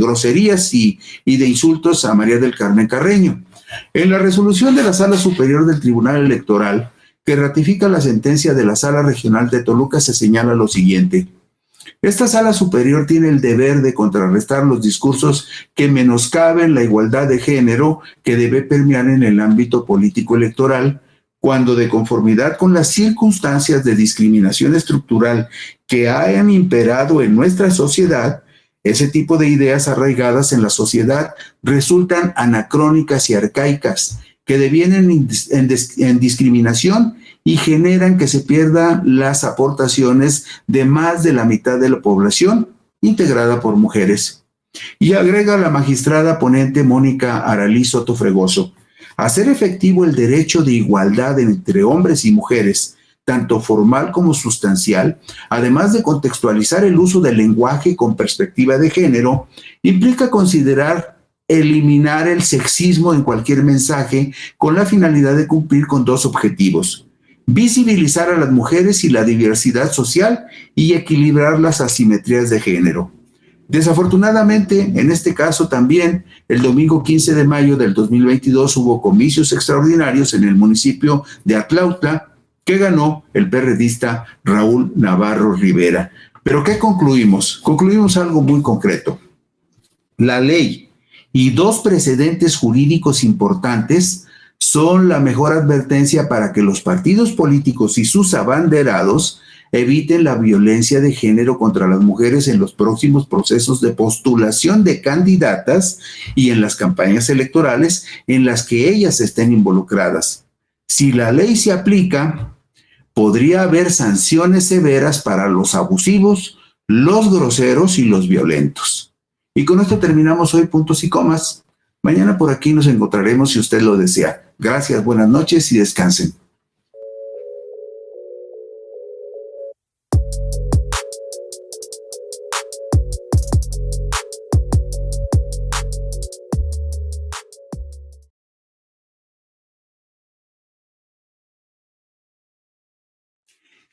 groserías y de insultos a María del Carmen Carreño. En la resolución de la Sala Superior del Tribunal Electoral, que ratifica la sentencia de la Sala Regional de Toluca, se señala lo siguiente: esta Sala Superior tiene el deber de contrarrestar los discursos que menoscaben la igualdad de género que debe permear en el ámbito político electoral, cuando de conformidad con las circunstancias de discriminación estructural que hayan imperado en nuestra sociedad, ese tipo de ideas arraigadas en la sociedad resultan anacrónicas y arcaicas, que devienen en discriminación y generan que se pierdan las aportaciones de más de la mitad de la población integrada por mujeres. Y agrega la magistrada ponente Mónica Aralí Soto Fregoso: hacer efectivo el derecho de igualdad entre hombres y mujeres, tanto formal como sustancial, además de contextualizar el uso del lenguaje con perspectiva de género, implica considerar eliminar el sexismo en cualquier mensaje con la finalidad de cumplir con 2 objetivos: visibilizar a las mujeres y la diversidad social y equilibrar las asimetrías de género. Desafortunadamente, en este caso también, el domingo 15 de mayo del 2022 hubo comicios extraordinarios en el municipio de Atlautla, que ganó el perredista Raúl Navarro Rivera. ¿Pero qué concluimos? Concluimos algo muy concreto. La ley y 2 precedentes jurídicos importantes son la mejor advertencia para que los partidos políticos y sus abanderados eviten la violencia de género contra las mujeres en los próximos procesos de postulación de candidatas y en las campañas electorales en las que ellas estén involucradas. Si la ley se aplica, podría haber sanciones severas para los abusivos, los groseros y los violentos. Y con esto terminamos hoy Puntos y Comas. Mañana por aquí nos encontraremos si usted lo desea. Gracias, buenas noches y descansen.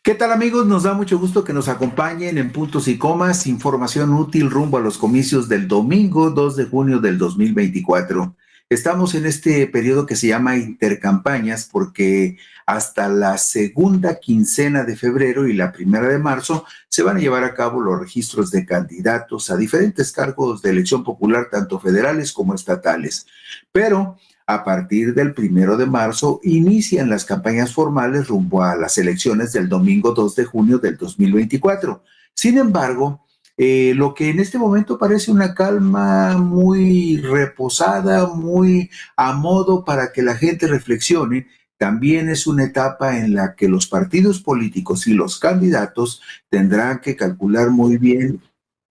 ¿Qué tal, amigos? Nos da mucho gusto que nos acompañen en Puntos y Comas, información útil rumbo a los comicios del domingo 2 de junio del 2024. Estamos en este periodo que se llama intercampañas porque hasta la segunda quincena de febrero y la primera de marzo se van a llevar a cabo los registros de candidatos a diferentes cargos de elección popular, tanto federales como estatales. Pero a partir del 1 de marzo inician las campañas formales rumbo a las elecciones del domingo 2 de junio del 2024. Sin embargo, lo que en este momento parece una calma muy reposada, muy a modo para que la gente reflexione, también es una etapa en la que los partidos políticos y los candidatos tendrán que calcular muy bien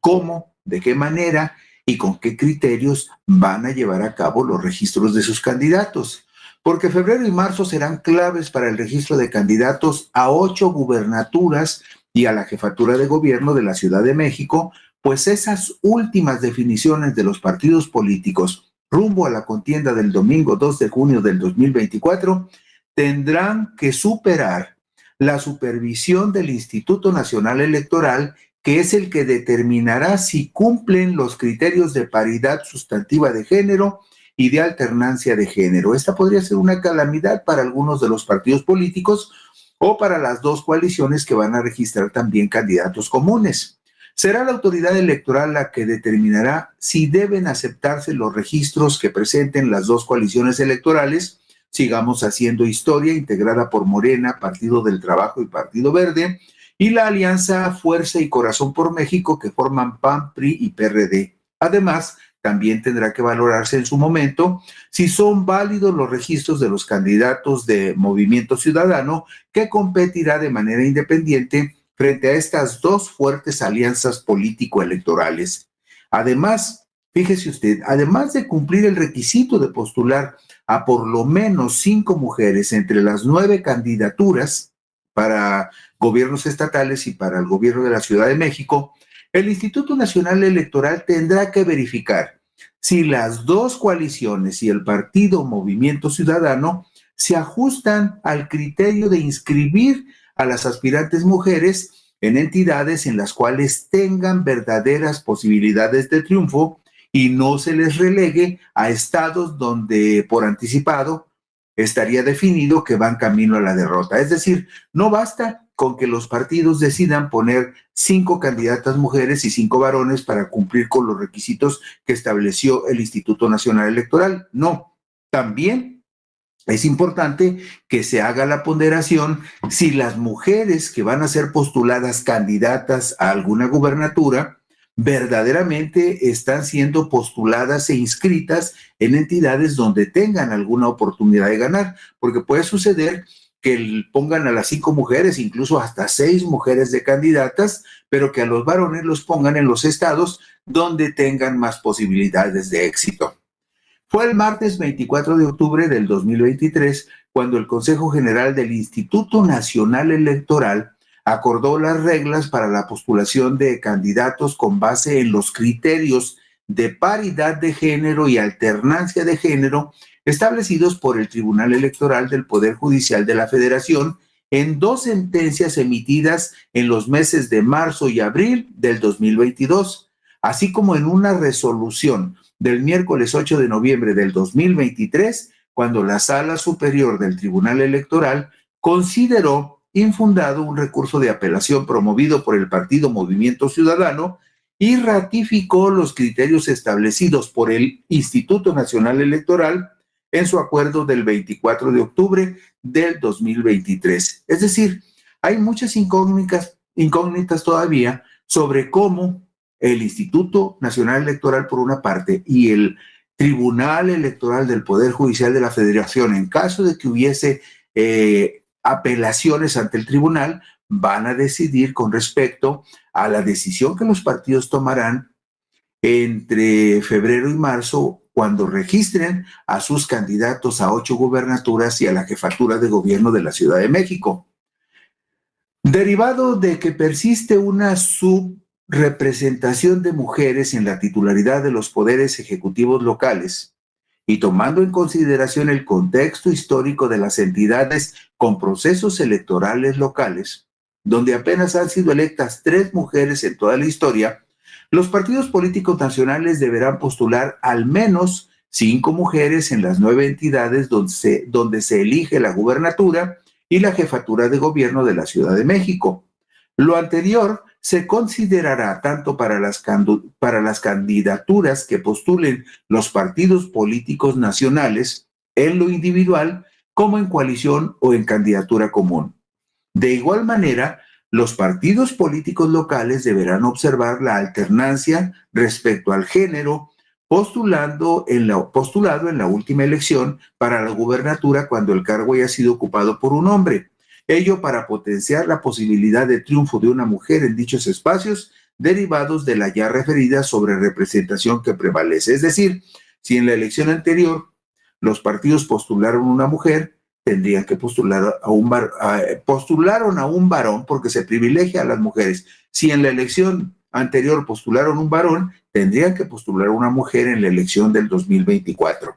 cómo, de qué manera y con qué criterios van a llevar a cabo los registros de sus candidatos. Porque febrero y marzo serán claves para el registro de candidatos a 8 gubernaturas y a la jefatura de gobierno de la Ciudad de México, pues esas últimas definiciones de los partidos políticos rumbo a la contienda del domingo 2 de junio del 2024 tendrán que superar la supervisión del Instituto Nacional Electoral, que es el que determinará si cumplen los criterios de paridad sustantiva de género y de alternancia de género. Esta podría ser una calamidad para algunos de los partidos políticos o para las 2 coaliciones que van a registrar también candidatos comunes. Será la autoridad electoral la que determinará si deben aceptarse los registros que presenten las dos coaliciones electorales, sigamos haciendo historia, integrada por Morena, Partido del Trabajo y Partido Verde, y la alianza Fuerza y Corazón por México, que forman PAN, PRI y PRD. Además, también tendrá que valorarse en su momento si son válidos los registros de los candidatos de Movimiento Ciudadano, que competirá de manera independiente frente a estas dos fuertes alianzas político-electorales. Además, fíjese usted, además de cumplir el requisito de postular a por lo menos 5 mujeres entre las 9 candidaturas para gobiernos estatales y para el gobierno de la Ciudad de México, el Instituto Nacional Electoral tendrá que verificar si las dos coaliciones y el partido Movimiento Ciudadano se ajustan al criterio de inscribir a las aspirantes mujeres en entidades en las cuales tengan verdaderas posibilidades de triunfo y no se les relegue a estados donde por anticipado estaría definido que van camino a la derrota. Es decir, no basta con que los partidos decidan poner 5 candidatas mujeres y 5 varones para cumplir con los requisitos que estableció el Instituto Nacional Electoral. No, también es importante que se haga la ponderación si las mujeres que van a ser postuladas candidatas a alguna gubernatura verdaderamente están siendo postuladas e inscritas en entidades donde tengan alguna oportunidad de ganar, porque puede suceder que pongan a las 5 mujeres, incluso hasta 6 mujeres de candidatas, pero que a los varones los pongan en los estados donde tengan más posibilidades de éxito. Fue el martes 24 de octubre del 2023 cuando el Consejo General del Instituto Nacional Electoral acordó las reglas para la postulación de candidatos con base en los criterios de paridad de género y alternancia de género establecidos por el Tribunal Electoral del Poder Judicial de la Federación en 2 sentencias emitidas en los meses de marzo y abril del 2022, así como en una resolución del miércoles 8 de noviembre del 2023, cuando la Sala Superior del Tribunal Electoral consideró infundado un recurso de apelación promovido por el partido Movimiento Ciudadano y ratificó los criterios establecidos por el Instituto Nacional Electoral en su acuerdo del 24 de octubre del 2023. Es decir, hay muchas incógnitas todavía sobre cómo el Instituto Nacional Electoral por una parte y el Tribunal Electoral del Poder Judicial de la Federación, en caso de que hubiese apelaciones ante el tribunal, van a decidir con respecto a la decisión que los partidos tomarán entre febrero y marzo cuando registren a sus candidatos a 8 gubernaturas y a la jefatura de gobierno de la Ciudad de México. Derivado de que persiste una subrepresentación de mujeres en la titularidad de los poderes ejecutivos locales y tomando en consideración el contexto histórico de las entidades con procesos electorales locales, donde apenas han sido electas 3 mujeres en toda la historia, los partidos políticos nacionales deberán postular al menos 5 mujeres en las 9 entidades donde se elige la gubernatura y la jefatura de gobierno de la Ciudad de México. Lo anterior se considerará tanto para las candidaturas que postulen los partidos políticos nacionales en lo individual como en coalición o en candidatura común. De igual manera, los partidos políticos locales deberán observar la alternancia respecto al género postulado en la última elección para la gubernatura cuando el cargo haya sido ocupado por un hombre. Ello para potenciar la posibilidad de triunfo de una mujer en dichos espacios derivados de la ya referida sobrerepresentación que prevalece. Es decir, si en la elección anterior los partidos postularon una mujer, tendrían que postular postularon a un varón porque se privilegia a las mujeres. Si en la elección anterior postularon un varón, tendrían que postular una mujer en la elección del 2024.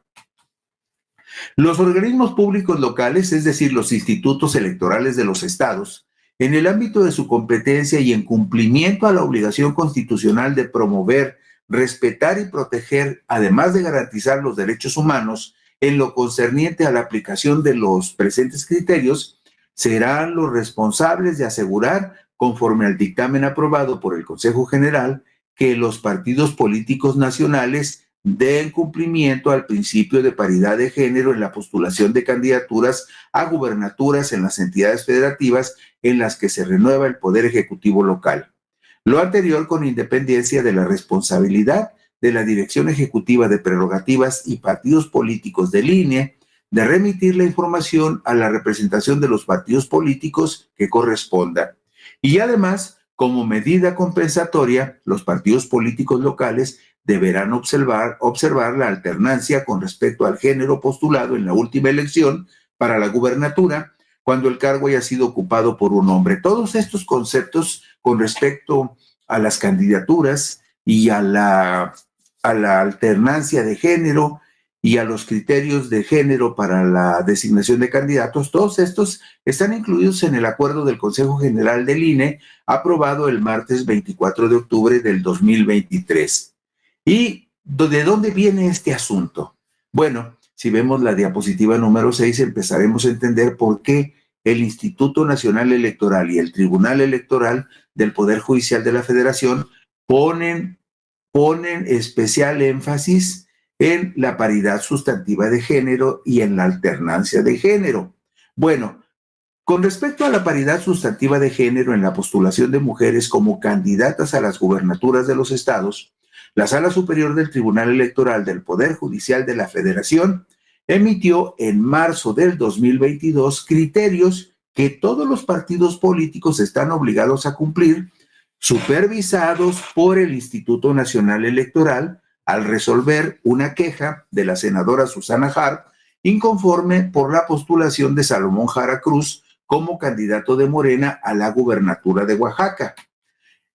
Los organismos públicos locales, es decir, los institutos electorales de los estados, en el ámbito de su competencia y en cumplimiento a la obligación constitucional de promover, respetar y proteger, además de garantizar los derechos humanos, en lo concerniente a la aplicación de los presentes criterios, serán los responsables de asegurar conforme al dictamen aprobado por el Consejo General, que los partidos políticos nacionales den cumplimiento al principio de paridad de género en la postulación de candidaturas a gubernaturas en las entidades federativas en las que se renueva el Poder Ejecutivo local. Lo anterior con independencia de la responsabilidad de la Dirección Ejecutiva de Prerrogativas y Partidos Políticos del INE de remitir la información a la representación de los partidos políticos que corresponda. Y además, como medida compensatoria, los partidos políticos locales deberán observar la alternancia con respecto al género postulado en la última elección para la gubernatura, cuando el cargo haya sido ocupado por un hombre. Todos estos conceptos con respecto a las candidaturas y a la alternancia de género y a los criterios de género para la designación de candidatos, todos estos están incluidos en el acuerdo del Consejo General del INE aprobado el martes 24 de octubre del 2023. ¿Y de dónde viene este asunto? Bueno, si vemos la diapositiva número 6, empezaremos a entender por qué el Instituto Nacional Electoral y el Tribunal Electoral del Poder Judicial de la Federación ponen especial énfasis en la paridad sustantiva de género y en la alternancia de género. Bueno, con respecto a la paridad sustantiva de género en la postulación de mujeres como candidatas a las gubernaturas de los estados, la Sala Superior del Tribunal Electoral del Poder Judicial de la Federación emitió en marzo del 2022 criterios que todos los partidos políticos están obligados a cumplir, supervisados por el Instituto Nacional Electoral, al resolver una queja de la senadora Susana Harp, inconforme por la postulación de Salomón Jara Cruz como candidato de Morena a la gubernatura de Oaxaca.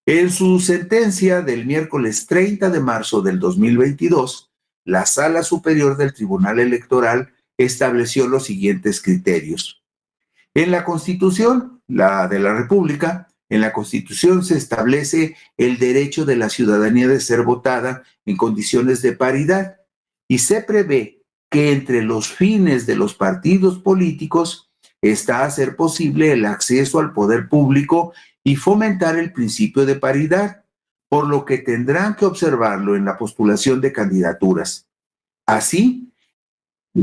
En su sentencia del miércoles 30 de marzo del 2022, la Sala Superior del Tribunal Electoral estableció los siguientes criterios. En la Constitución, la de la República, en la Constitución se establece el derecho de la ciudadanía de ser votada en condiciones de paridad y se prevé que entre los fines de los partidos políticos está hacer posible el acceso al poder público y fomentar el principio de paridad, por lo que tendrán que observarlo en la postulación de candidaturas. Así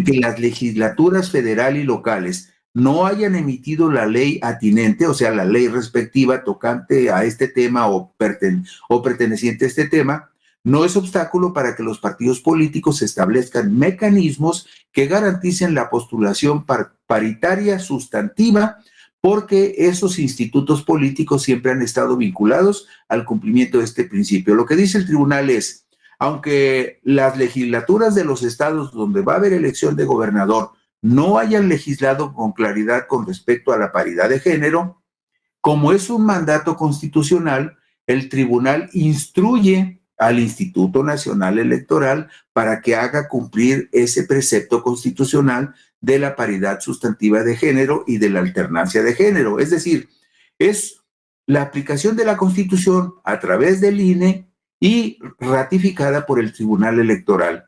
que las legislaturas federal y locales no hayan emitido la ley atinente, o sea, la ley respectiva tocante a este tema o perteneciente a este tema, no es obstáculo para que los partidos políticos establezcan mecanismos que garanticen la postulación paritaria sustantiva, porque esos institutos políticos siempre han estado vinculados al cumplimiento de este principio. Lo que dice el tribunal es, aunque las legislaturas de los estados donde va a haber elección de gobernador no hayan legislado con claridad con respecto a la paridad de género, como es un mandato constitucional, el tribunal instruye al Instituto Nacional Electoral para que haga cumplir ese precepto constitucional de la paridad sustantiva de género y de la alternancia de género. Es decir, es la aplicación de la Constitución a través del INE y ratificada por el Tribunal Electoral.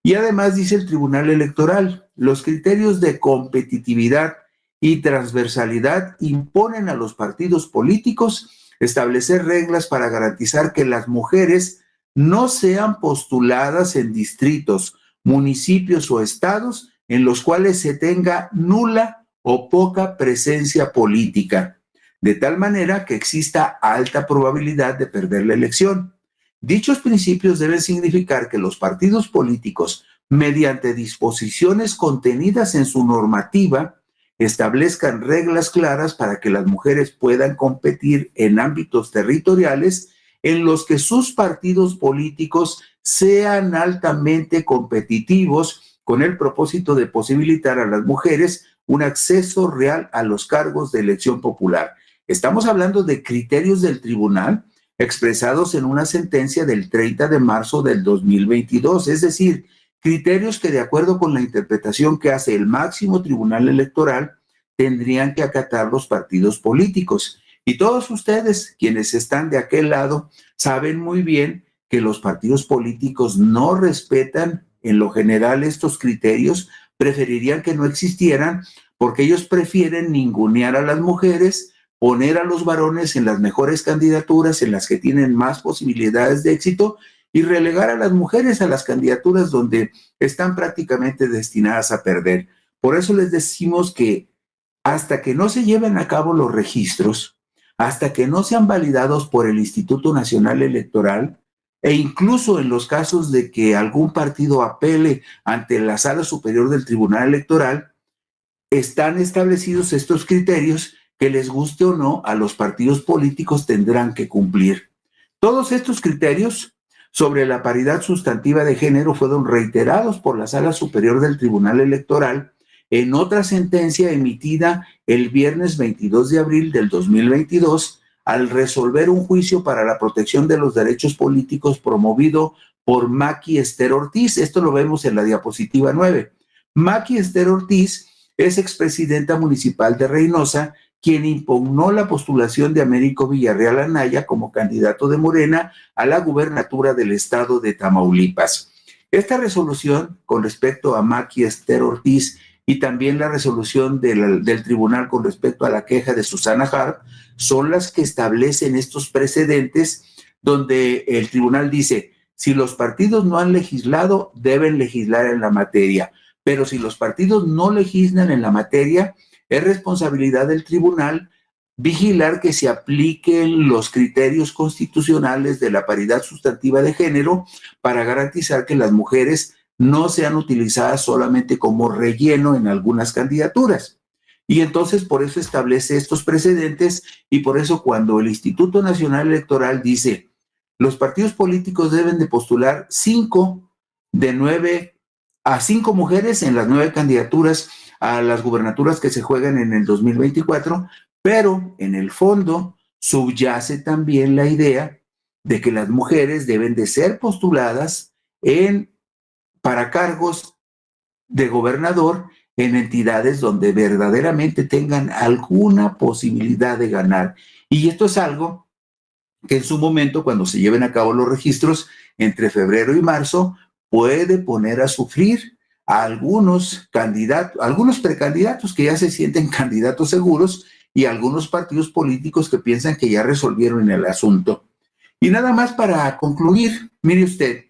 Y además dice el Tribunal Electoral, los criterios de competitividad y transversalidad imponen a los partidos políticos establecer reglas para garantizar que las mujeres no sean postuladas en distritos, municipios o estados en los cuales se tenga nula o poca presencia política, de tal manera que exista alta probabilidad de perder la elección. Dichos principios deben significar que los partidos políticos, mediante disposiciones contenidas en su normativa, establezcan reglas claras para que las mujeres puedan competir en ámbitos territoriales en los que sus partidos políticos sean altamente competitivos con el propósito de posibilitar a las mujeres un acceso real a los cargos de elección popular. Estamos hablando de criterios del tribunal expresados en una sentencia del 30 de marzo del 2022, es decir, criterios que de acuerdo con la interpretación que hace el máximo tribunal electoral tendrían que acatar los partidos políticos. Y todos ustedes, quienes están de aquel lado, saben muy bien que los partidos políticos no respetan en lo general estos criterios, preferirían que no existieran porque ellos prefieren ningunear a las mujeres poner a los varones en las mejores candidaturas, en las que tienen más posibilidades de éxito, y relegar a las mujeres a las candidaturas donde están prácticamente destinadas a perder. Por eso les decimos que hasta que no se lleven a cabo los registros, hasta que no sean validados por el Instituto Nacional Electoral, e incluso en los casos de que algún partido apele ante la Sala Superior del Tribunal Electoral, están establecidos estos criterios que, les guste o no, a los partidos políticos tendrán que cumplir. Todos estos criterios sobre la paridad sustantiva de género fueron reiterados por la Sala Superior del Tribunal Electoral en otra sentencia emitida el viernes 22 de abril del 2022, al resolver un juicio para la protección de los derechos políticos promovido por Maki Esther Ortiz. Esto lo vemos en la diapositiva 9. Maki Esther Ortiz es expresidenta municipal de Reynosa, quien impugnó la postulación de Américo Villarreal Anaya como candidato de Morena a la gubernatura del estado de Tamaulipas. Esta resolución con respecto a Maki Esther Ortiz y también la resolución del tribunal con respecto a la queja de Susana Harp son las que establecen estos precedentes, donde el tribunal dice: si los partidos no han legislado, deben legislar en la materia, pero si los partidos no legislan en la materia, es responsabilidad del tribunal vigilar que se apliquen los criterios constitucionales de la paridad sustantiva de género para garantizar que las mujeres no sean utilizadas solamente como relleno en algunas candidaturas. Y entonces por eso establece estos precedentes, y por eso cuando el Instituto Nacional Electoral dice los partidos políticos deben de postular 5 mujeres en las 9 candidaturas a las gubernaturas que se juegan en el 2024, pero en el fondo subyace también la idea de que las mujeres deben de ser postuladas para cargos de gobernador en entidades donde verdaderamente tengan alguna posibilidad de ganar. Y esto es algo que en su momento, cuando se lleven a cabo los registros entre febrero y marzo, puede poner a sufrir a algunos candidatos, algunos precandidatos que ya se sienten candidatos seguros, y algunos partidos políticos que piensan que ya resolvieron el asunto. Y nada más para concluir, mire usted,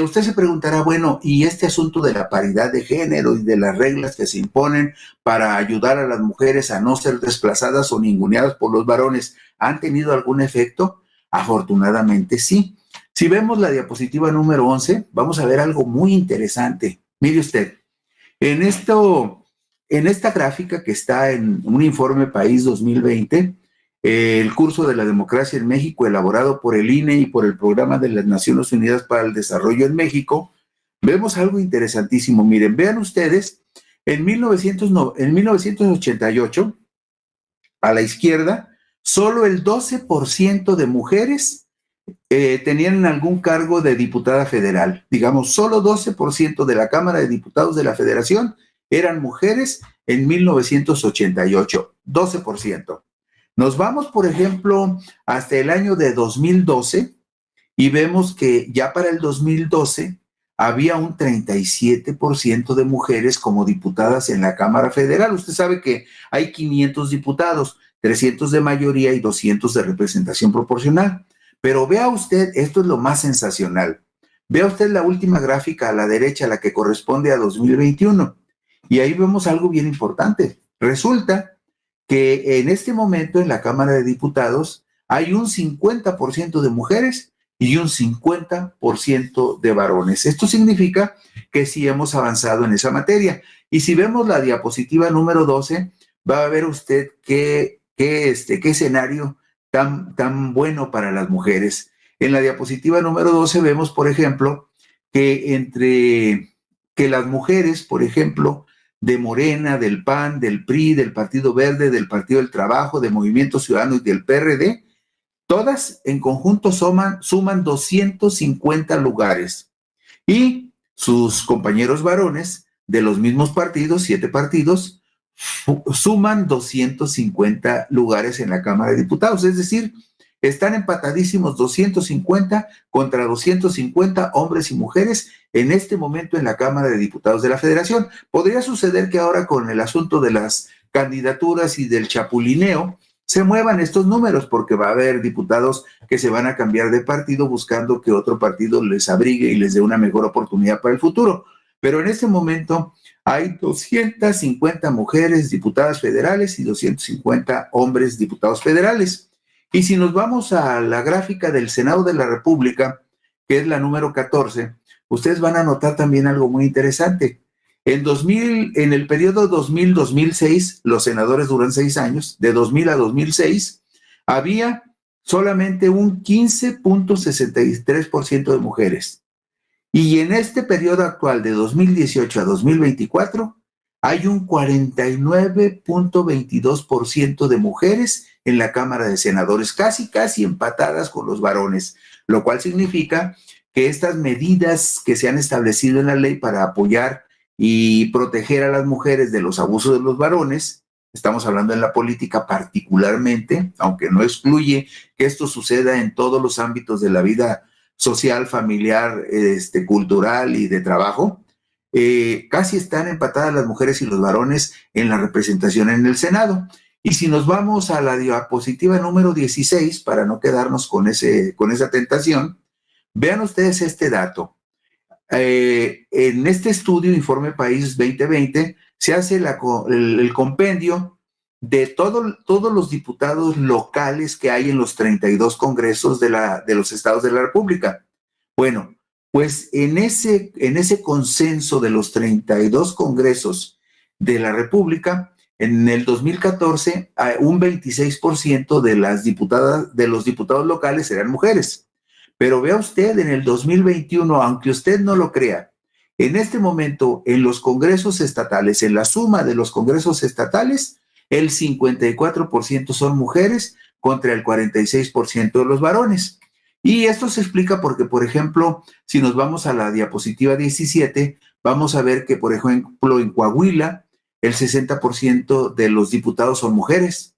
usted se preguntará, bueno, ¿y este asunto de la paridad de género y de las reglas que se imponen para ayudar a las mujeres a no ser desplazadas o ninguneadas por los varones, han tenido algún efecto? Afortunadamente sí. Si vemos la diapositiva número 11, vamos a ver algo muy interesante. Mire usted, en esta gráfica que está en un informe País 2020, el curso de la democracia en México, elaborado por el INE y por el Programa de las Naciones Unidas para el Desarrollo en México, vemos algo interesantísimo. Miren, vean ustedes, en 1988, a la izquierda, solo el 12% de mujeres tenían algún cargo de diputada federal. Digamos, solo 12% de la Cámara de Diputados de la Federación eran mujeres en 1988, 12%. Nos vamos, por ejemplo, hasta el año de 2012 y vemos que ya para el 2012 había un 37% de mujeres como diputadas en la Cámara Federal. Usted sabe que hay 500 diputados, 300 de mayoría y 200 de representación proporcional. Pero vea usted, esto es lo más sensacional. Vea usted la última gráfica a la derecha, la que corresponde a 2021. Y ahí vemos algo bien importante. Resulta que en este momento en la Cámara de Diputados hay un 50% de mujeres y un 50% de varones. Esto significa que sí hemos avanzado en esa materia. Y si vemos la diapositiva número 12, va a ver usted qué escenario tan bueno para las mujeres. En la diapositiva número 12 vemos, por ejemplo, que las mujeres, por ejemplo, de Morena, del PAN, del PRI, del Partido Verde, del Partido del Trabajo, de Movimiento Ciudadano y del PRD, todas en conjunto suman 250 lugares. Y sus compañeros varones de los mismos partidos, 7 partidos, suman 250 lugares en la Cámara de Diputados. Es decir, están empatadísimos 250 contra 250 hombres y mujeres en este momento en la Cámara de Diputados de la Federación. Podría suceder que ahora con el asunto de las candidaturas y del chapulineo, se muevan estos números, porque va a haber diputados que se van a cambiar de partido buscando que otro partido les abrigue y les dé una mejor oportunidad para el futuro. Pero en este momento hay 250 mujeres diputadas federales y 250 hombres diputados federales. Y si nos vamos a la gráfica del Senado de la República, que es la número 14, ustedes van a notar también algo muy interesante. En el periodo 2000-2006, los senadores duran 6 años, de 2000 a 2006, había solamente un 15.63% de mujeres. Y en este periodo actual de 2018 a 2024, hay un 49.22% de mujeres en la Cámara de Senadores, casi empatadas con los varones, lo cual significa que estas medidas que se han establecido en la ley para apoyar y proteger a las mujeres de los abusos de los varones, estamos hablando en la política particularmente, aunque no excluye que esto suceda en todos los ámbitos de la vida social, familiar, cultural y de trabajo, casi están empatadas las mujeres y los varones en la representación en el Senado. Y si nos vamos a la diapositiva número 16, para no quedarnos con esa tentación, vean ustedes este dato. En este estudio, Informe País 2020, se hace el compendio de todos los diputados locales que hay en los 32 congresos de los estados de la República. Bueno, pues en ese consenso de los 32 congresos de la República, en el 2014, un 26% de los diputados locales eran mujeres. Pero vea usted, en el 2021, aunque usted no lo crea, en este momento, en los congresos estatales, en la suma de los congresos estatales, el 54% son mujeres contra el 46% de los varones. Y esto se explica porque, por ejemplo, si nos vamos a la diapositiva 17, vamos a ver que, por ejemplo, en Coahuila, el 60% de los diputados son mujeres.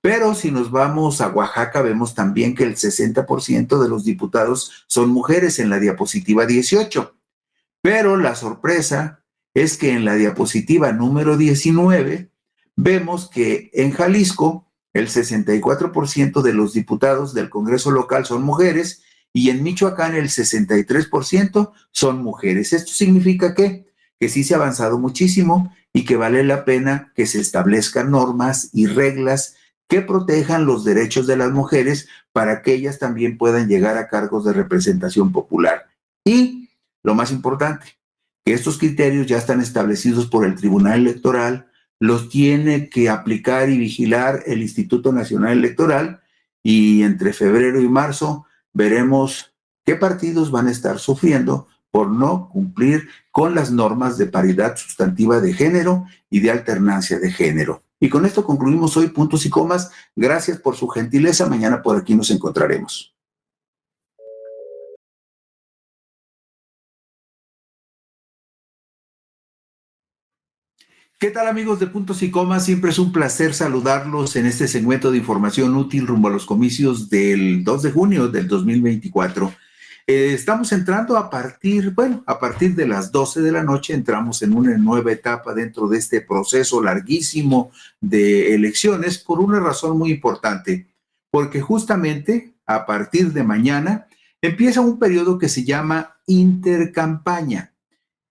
Pero si nos vamos a Oaxaca, vemos también que el 60% de los diputados son mujeres en la diapositiva 18. Pero la sorpresa es que en la diapositiva número 19 vemos que en Jalisco el 64% de los diputados del Congreso local son mujeres y en Michoacán el 63% son mujeres. Esto significa que sí se ha avanzado muchísimo y que vale la pena que se establezcan normas y reglas que protejan los derechos de las mujeres para que ellas también puedan llegar a cargos de representación popular. Y lo más importante, que estos criterios ya están establecidos por el Tribunal Electoral, los tiene que aplicar y vigilar el Instituto Nacional Electoral, y entre febrero y marzo veremos qué partidos van a estar sufriendo por no cumplir con las normas de paridad sustantiva de género y de alternancia de género. Y con esto concluimos hoy Puntos y Comas. Gracias por su gentileza. Mañana por aquí nos encontraremos. ¿Qué tal, amigos de Puntos y Comas? Siempre es un placer saludarlos en este segmento de información útil rumbo a los comicios del 2 de junio del 2024. Estamos entrando a partir de las 12 de la noche, entramos en una nueva etapa dentro de este proceso larguísimo de elecciones por una razón muy importante, porque justamente a partir de mañana empieza un periodo que se llama intercampaña,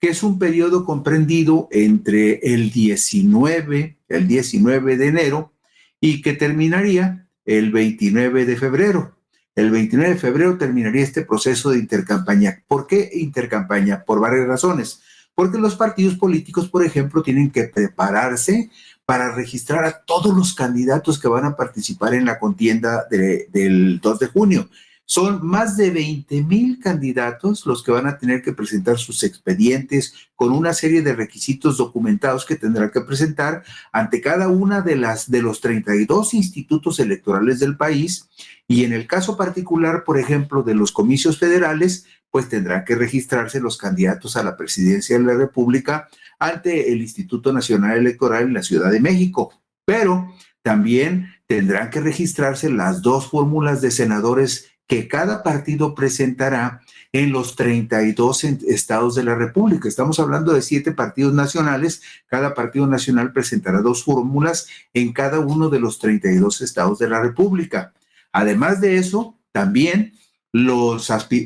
que es un periodo comprendido entre el 19 de enero y que terminaría el 29 de febrero. El 29 de febrero terminaría este proceso de intercampaña. ¿Por qué intercampaña? Por varias razones. Porque los partidos políticos, por ejemplo, tienen que prepararse para registrar a todos los candidatos que van a participar en la contienda del 2 de junio. Son más de 20,000 candidatos los que van a tener que presentar sus expedientes con una serie de requisitos documentados que tendrán que presentar ante cada una de los 32 institutos electorales del país. Y en el caso particular, por ejemplo, de los comicios federales, pues tendrán que registrarse los candidatos a la presidencia de la República ante el Instituto Nacional Electoral en la Ciudad de México. Pero también tendrán que registrarse las 2 fórmulas de senadores que cada partido presentará en los 32 estados de la República. Estamos hablando de 7 partidos nacionales. Cada partido nacional presentará 2 fórmulas en cada uno de los 32 estados de la República. Además de eso, también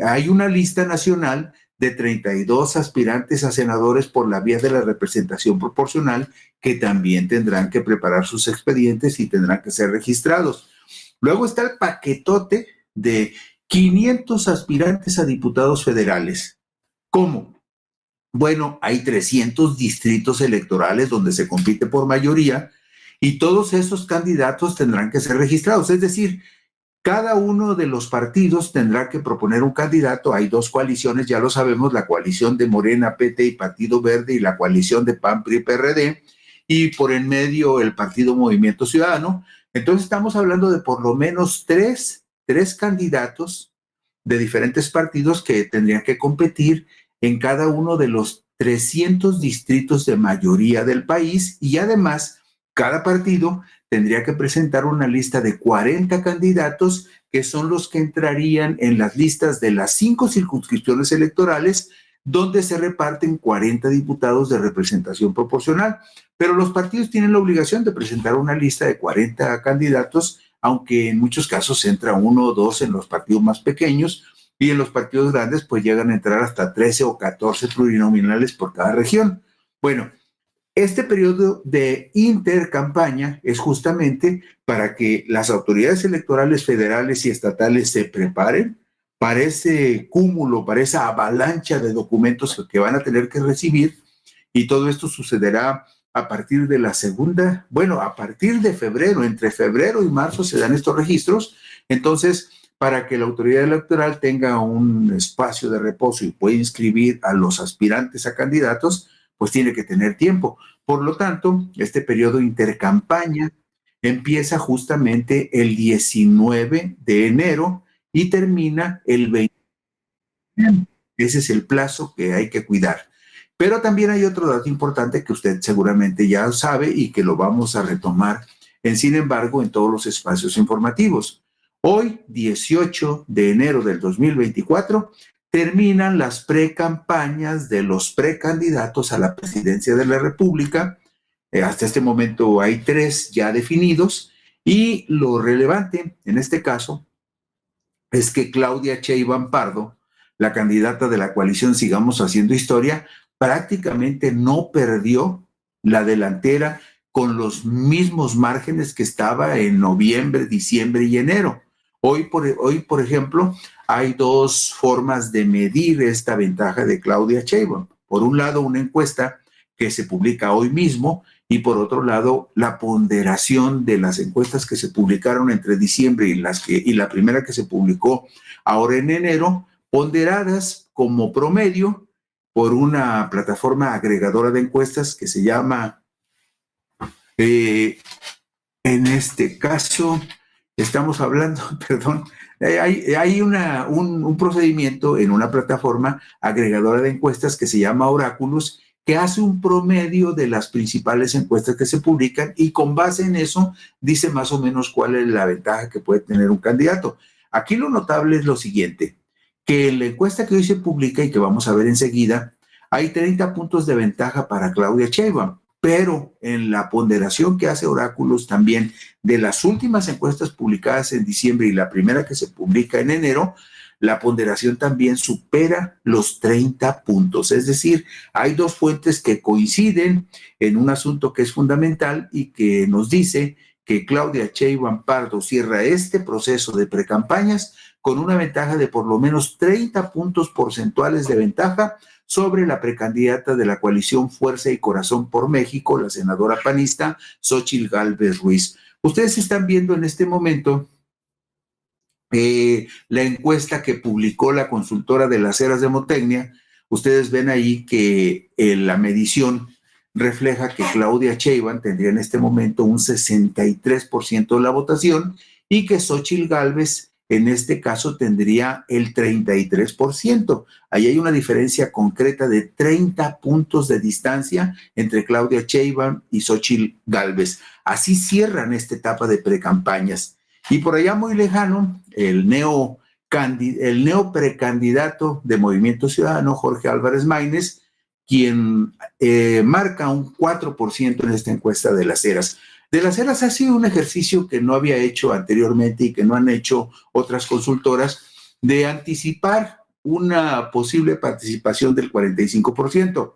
hay una lista nacional de 32 aspirantes a senadores por la vía de la representación proporcional que también tendrán que preparar sus expedientes y tendrán que ser registrados. Luego está el paquetote de 500 aspirantes a diputados federales. ¿Cómo? Bueno, hay 300 distritos electorales donde se compite por mayoría y todos esos candidatos tendrán que ser registrados. Es decir, cada uno de los partidos tendrá que proponer un candidato. Hay 2 coaliciones, ya lo sabemos, la coalición de Morena, PT y Partido Verde y la coalición de PAN, PRI, PRD, y por en medio el Partido Movimiento Ciudadano. Entonces estamos hablando de por lo menos tres candidatos de diferentes partidos que tendrían que competir en cada uno de los 300 distritos de mayoría del país, y además cada partido tendría que presentar una lista de 40 candidatos que son los que entrarían en las listas de las 5 circunscripciones electorales donde se reparten 40 diputados de representación proporcional. Pero los partidos tienen la obligación de presentar una lista de 40 candidatos, aunque en muchos casos entra 1 o 2 en los partidos más pequeños, y en los partidos grandes pues llegan a entrar hasta 13 o 14 plurinominales por cada región. Bueno, este periodo de intercampaña es justamente para que las autoridades electorales federales y estatales se preparen para ese cúmulo, para esa avalancha de documentos que van a tener que recibir, y todo esto sucederá a partir de a partir de febrero. Entre febrero y marzo se dan estos registros. Entonces, para que la autoridad electoral tenga un espacio de reposo y pueda inscribir a los aspirantes a candidatos, pues tiene que tener tiempo. Por lo tanto, este periodo intercampaña empieza justamente el 19 de enero y termina el 20. Ese es el plazo que hay que cuidar. Pero también hay otro dato importante que usted seguramente ya sabe y que lo vamos a retomar Sin embargo, en todos los espacios informativos. Hoy, 18 de enero del 2024, terminan las precampañas de los precandidatos a la presidencia de la República. Hasta este momento hay 3 ya definidos, y lo relevante en este caso es que Claudia Sheinbaum Pardo, la candidata de la coalición Sigamos Haciendo Historia, prácticamente no perdió la delantera con los mismos márgenes que estaba en noviembre, diciembre y enero. Hoy, por ejemplo, hay 2 formas de medir esta ventaja de Claudia Sheinbaum. Por un lado, una encuesta que se publica hoy mismo, y por otro lado, la ponderación de las encuestas que se publicaron entre diciembre y la primera que se publicó ahora en enero, ponderadas como promedio por una plataforma agregadora de encuestas que se llama, en este caso, estamos hablando, perdón, hay un procedimiento en una plataforma agregadora de encuestas que se llama Oráculos, que hace un promedio de las principales encuestas que se publican, y con base en eso dice más o menos cuál es la ventaja que puede tener un candidato. Aquí lo notable es lo siguiente, que en la encuesta que hoy se publica y que vamos a ver enseguida, hay 30 puntos de ventaja para Claudia Sheinbaum, pero en la ponderación que hace Oráculos también de las últimas encuestas publicadas en diciembre y la primera que se publica en enero, la ponderación también supera los 30 puntos. Es decir, hay 2 fuentes que coinciden en un asunto que es fundamental y que nos dice que Claudia Sheinbaum Pardo cierra este proceso de precampañas con una ventaja de por lo menos 30 puntos porcentuales de ventaja sobre la precandidata de la coalición Fuerza y Corazón por México, la senadora panista Xóchitl Gálvez Ruiz. Ustedes están viendo en este momento la encuesta que publicó la consultora de las Heras de Motecnia. Ustedes ven ahí que la medición refleja que Claudia Sheinbaum tendría en este momento un 63% de la votación, y que Xóchitl Gálvez en este caso tendría el 33%. Ahí hay una diferencia concreta de 30 puntos de distancia entre Claudia Sheinbaum y Xóchitl Gálvez. Así cierran esta etapa de precampañas. Y por allá muy lejano, el el neoprecandidato de Movimiento Ciudadano, Jorge Álvarez Maínez, quien marca un 4% en esta encuesta de Las Heras. De Las Heras ha sido un ejercicio que no había hecho anteriormente y que no han hecho otras consultoras, de anticipar una posible participación del 45%.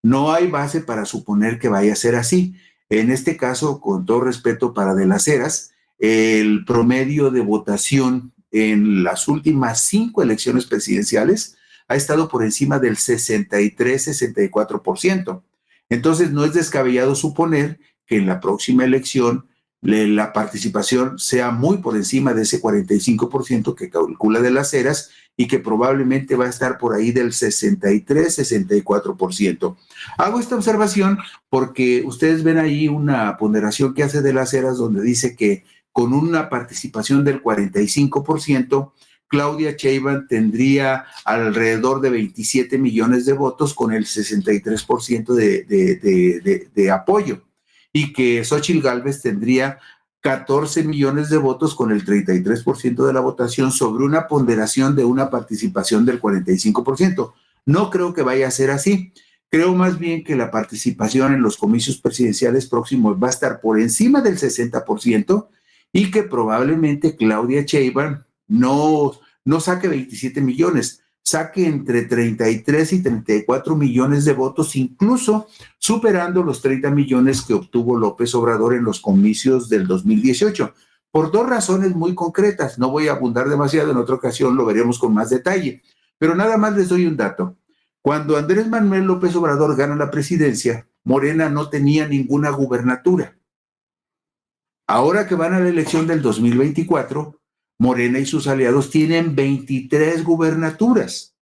No hay base para suponer que vaya a ser así. En este caso, con todo respeto para De Las Heras, el promedio de votación en las últimas 5 elecciones presidenciales ha estado por encima del 63-64%. Entonces, no es descabellado suponer que en la próxima elección la participación sea muy por encima de ese 45% que calcula De Las Heras y que probablemente va a estar por ahí del 63-64%. Hago esta observación porque ustedes ven ahí una ponderación que hace De Las Heras donde dice que con una participación del 45%, Claudia Sheinbaum tendría alrededor de 27 millones de votos con el 63% de apoyo, y que Xóchitl Gálvez tendría 14 millones de votos con el 33% de la votación, sobre una ponderación de una participación del 45%. No creo que vaya a ser así. Creo más bien que la participación en los comicios presidenciales próximos va a estar por encima del 60%, y que probablemente Claudia Sheinbaum no saque 27 millones, saque entre 33 y 34 millones de votos, incluso superando los 30 millones que obtuvo López Obrador en los comicios del 2018, por 2 razones muy concretas. No voy a abundar demasiado, en otra ocasión lo veremos con más detalle, pero nada más les doy un dato. Cuando Andrés Manuel López Obrador gana la presidencia, Morena no tenía ninguna gubernatura. Ahora que van a la elección del 2024, Morena y sus aliados tienen 23 gubernaturas.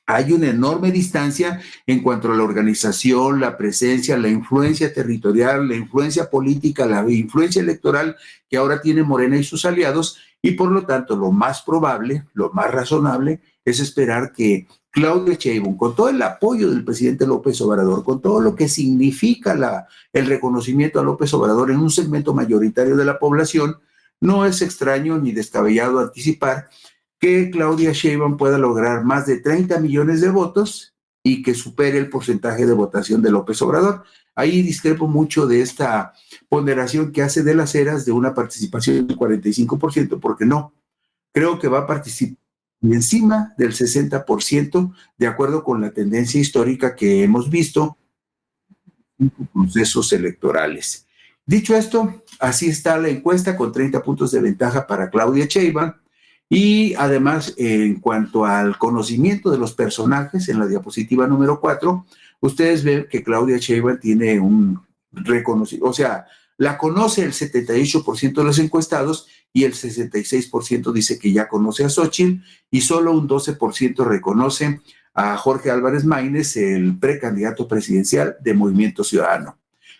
Hay una enorme distancia en cuanto a la organización, la presencia, la influencia territorial, la influencia política, la influencia electoral que ahora tiene Morena y sus aliados, y por lo tanto lo más probable, lo más razonable es esperar que Claudia Sheinbaum, con todo el apoyo del presidente López Obrador, con todo lo que significa el reconocimiento a López Obrador en un segmento mayoritario de la población, no es extraño ni descabellado anticipar que Claudia Sheinbaum pueda lograr más de 30 millones de votos y que supere el porcentaje de votación de López Obrador. Ahí discrepo mucho de esta ponderación que hace De Las Heras de una participación del 45%, porque no, creo que va a participar encima del 60%, de acuerdo con la tendencia histórica que hemos visto en procesos electorales. Dicho esto, así está la encuesta, con 30 puntos de ventaja para Claudia Sheinbaum. Y además, en cuanto al conocimiento de los personajes, en la diapositiva número 4, ustedes ven que Claudia Sheinbaum tiene un reconocimiento, o sea, la conoce el 78% de los encuestados, y el 66% dice que ya conoce a Xóchitl, y solo un 12% reconoce a Jorge Álvarez Maínez, el precandidato presidencial de Movimiento Ciudadano.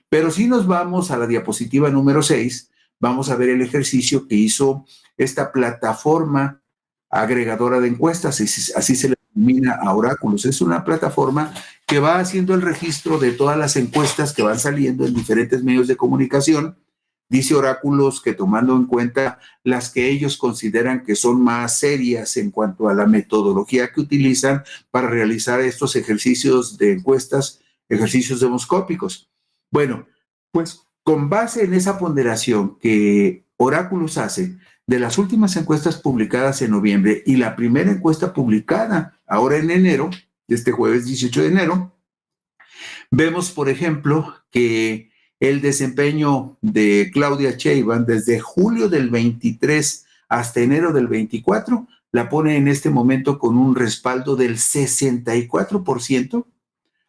Pero si nos vamos a la diapositiva número 6, vamos a ver el ejercicio que hizo esta plataforma agregadora de encuestas, así se le denomina a Oráculos. Es una plataforma que va haciendo el registro de todas las encuestas que van saliendo en diferentes medios de comunicación. Dice Oráculos que, tomando en cuenta las que ellos consideran que son más serias en cuanto a la metodología que utilizan para realizar estos ejercicios de encuestas, ejercicios demoscópicos. Bueno, pues con base en esa ponderación que Oráculos hace de las últimas encuestas publicadas en noviembre y la primera encuesta publicada ahora en enero, este jueves 18 de enero, vemos, por ejemplo, que el desempeño de Claudia Sheinbaum desde julio del 23 hasta enero del 24 la pone en este momento con un respaldo del 64%.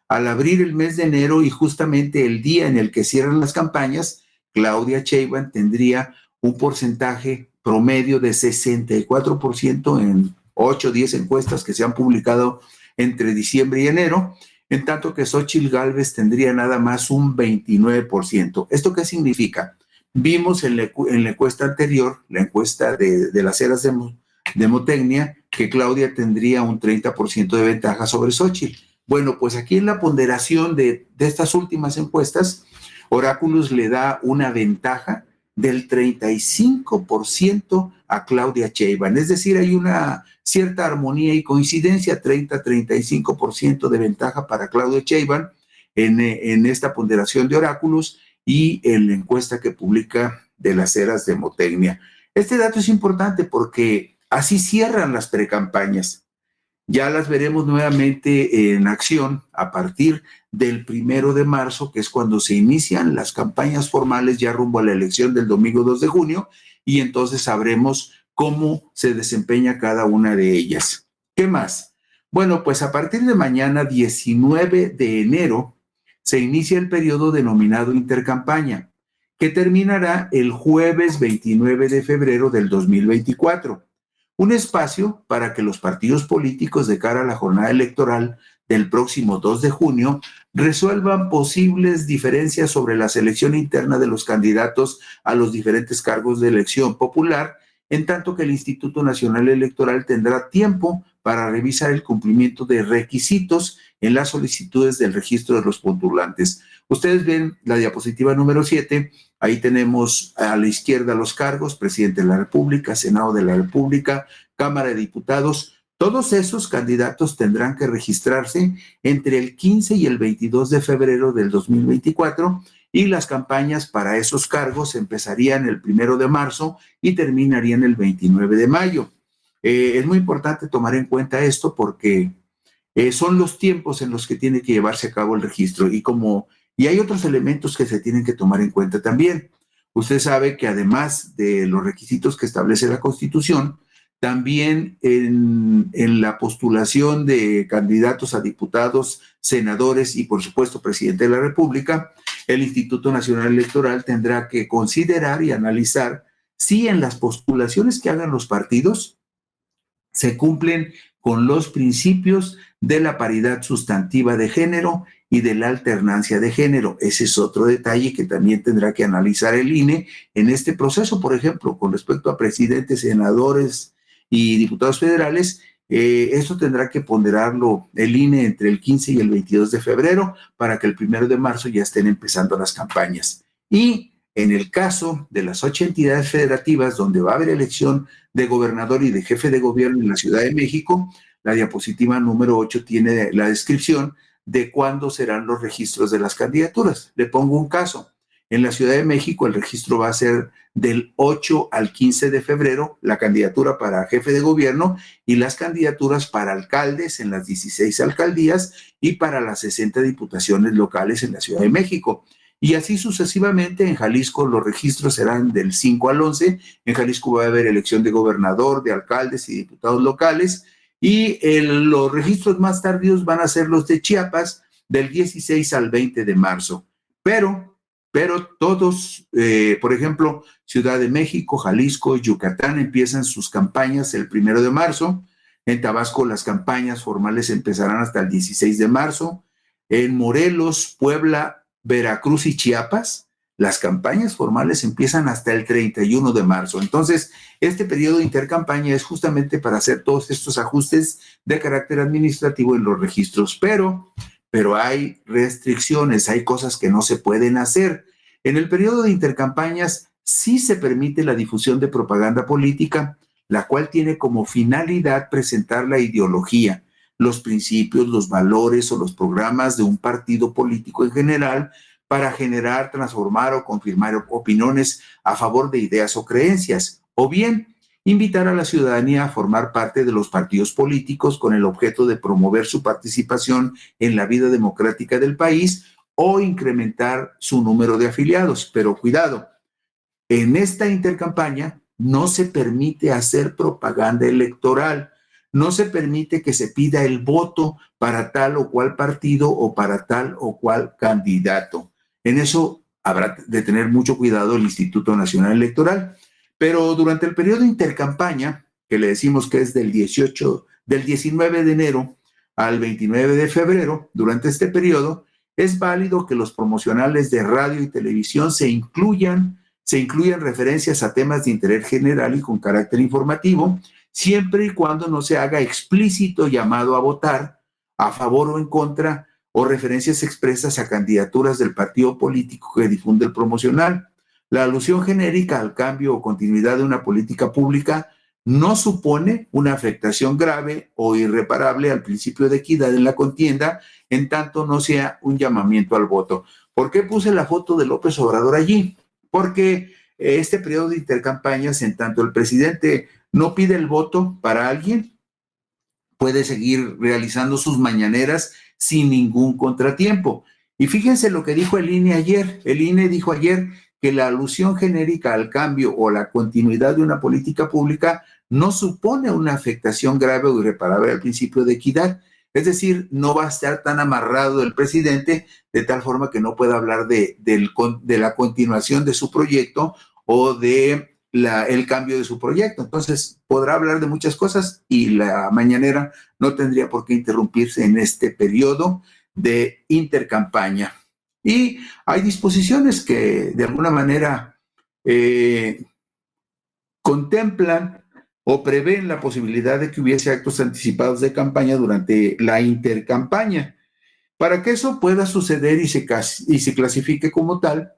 Al abrir el mes de enero y justamente el día en el que cierran las campañas, Claudia Sheinbaum tendría un porcentaje promedio de 64% en 8 o 10 encuestas que se han publicado entre diciembre y enero, en tanto que Xóchitl Gálvez tendría nada más un 29%. ¿Esto qué significa? Vimos en la encuesta anterior, la encuesta de Las Heras de Motecnia, que Claudia tendría un 30% de ventaja sobre Xóchitl. Bueno, pues aquí en la ponderación de estas últimas encuestas, Oráculos le da una ventaja del 35% a Claudia Sheinbaum. Es decir, hay una cierta armonía y coincidencia, 30-35% de ventaja para Claudia Sheinbaum en esta ponderación de oráculos y en la encuesta que publica de las eras de Motecnia. Este dato es importante porque así cierran las precampañas. Ya las veremos nuevamente en acción a partir del 1 de marzo, que es cuando se inician las campañas formales ya rumbo a la elección del domingo 2 de junio, y entonces sabremos cómo se desempeña cada una de ellas. ¿Qué más? Bueno, pues a partir de mañana, 19 de enero, se inicia el periodo denominado intercampaña, que terminará el jueves 29 de febrero del 2024. Un espacio para que los partidos políticos de cara a la jornada electoral del próximo 2 de junio resuelvan posibles diferencias sobre la selección interna de los candidatos a los diferentes cargos de elección popular, en tanto que el Instituto Nacional Electoral tendrá tiempo para revisar el cumplimiento de requisitos en las solicitudes del registro de los postulantes. Ustedes ven la diapositiva número 7, ahí tenemos a la izquierda los cargos: presidente de la República, Senado de la República, Cámara de Diputados. Todos esos candidatos tendrán que registrarse entre el 15 y el 22 de febrero del 2024 y las campañas para esos cargos empezarían el 1 de marzo y terminarían el 29 de mayo. Es muy importante tomar en cuenta esto porque son los tiempos en los que tiene que llevarse a cabo el registro y hay otros elementos que se tienen que tomar en cuenta también. Usted sabe que además de los requisitos que establece la Constitución, también en la postulación de candidatos a diputados, senadores y por supuesto presidente de la República, el Instituto Nacional Electoral tendrá que considerar y analizar si en las postulaciones que hagan los partidos se cumplen con los principios de la paridad sustantiva de género y de la alternancia de género. Ese es otro detalle que también tendrá que analizar el INE en este proceso, por ejemplo, con respecto a presidentes, senadores y diputados federales. Esto tendrá que ponderarlo el INE entre el 15 y el 22 de febrero para que el 1 de marzo ya estén empezando las campañas. Y en el caso de las 8 entidades federativas donde va a haber elección de gobernador y de jefe de gobierno en la Ciudad de México, la diapositiva número 8 tiene la descripción de cuándo serán los registros de las candidaturas. Le pongo un caso. En la Ciudad de México el registro va a ser del 8 al 15 de febrero, la candidatura para jefe de gobierno y las candidaturas para alcaldes en las 16 alcaldías y para las 60 diputaciones locales en la Ciudad de México. Y así sucesivamente. En Jalisco los registros serán del 5 al 11. En Jalisco va a haber elección de gobernador, de alcaldes y diputados locales. Y los registros más tardíos van a ser los de Chiapas, del 16 al 20 de marzo. Pero todos, por ejemplo, Ciudad de México, Jalisco, Yucatán empiezan sus campañas el 1 de marzo. En Tabasco las campañas formales empezarán hasta el 16 de marzo. En Morelos, Puebla, Veracruz y Chiapas, las campañas formales empiezan hasta el 31 de marzo. Entonces, este periodo de intercampaña es justamente para hacer todos estos ajustes de carácter administrativo en los registros, pero hay restricciones, hay cosas que no se pueden hacer. En el periodo de intercampañas sí se permite la difusión de propaganda política, la cual tiene como finalidad presentar la ideología, los principios, los valores o los programas de un partido político en general para generar, transformar o confirmar opiniones a favor de ideas o creencias, o bien invitar a la ciudadanía a formar parte de los partidos políticos con el objeto de promover su participación en la vida democrática del país o incrementar su número de afiliados. Pero cuidado, en esta intercampaña no se permite hacer propaganda electoral. No se permite que se pida el voto para tal o cual partido o para tal o cual candidato. En eso habrá de tener mucho cuidado el Instituto Nacional Electoral. Pero durante el periodo de intercampaña, que le decimos que es del 19 de enero al 29 de febrero, durante este periodo, es válido que los promocionales de radio y televisión se incluyan referencias a temas de interés general y con carácter informativo, siempre y cuando no se haga explícito llamado a votar a favor o en contra o referencias expresas a candidaturas del partido político que difunde el promocional. La alusión genérica al cambio o continuidad de una política pública no supone una afectación grave o irreparable al principio de equidad en la contienda, en tanto no sea un llamamiento al voto. ¿Por qué puse la foto de López Obrador allí? Porque este periodo de intercampañas, en tanto el presidente no pide el voto para alguien, puede seguir realizando sus mañaneras sin ningún contratiempo. Y fíjense lo que dijo el INE ayer. El INE dijo ayer que la alusión genérica al cambio o la continuidad de una política pública no supone una afectación grave o irreparable al principio de equidad. Es decir, no va a estar tan amarrado el presidente de tal forma que no pueda hablar de la continuación de su proyecto o de el cambio de su proyecto. Entonces, podrá hablar de muchas cosas y la mañanera no tendría por qué interrumpirse en este periodo de intercampaña. Y hay disposiciones que de alguna manera contemplan o prevén la posibilidad de que hubiese actos anticipados de campaña durante la intercampaña. Para que eso pueda suceder y se clasifique como tal,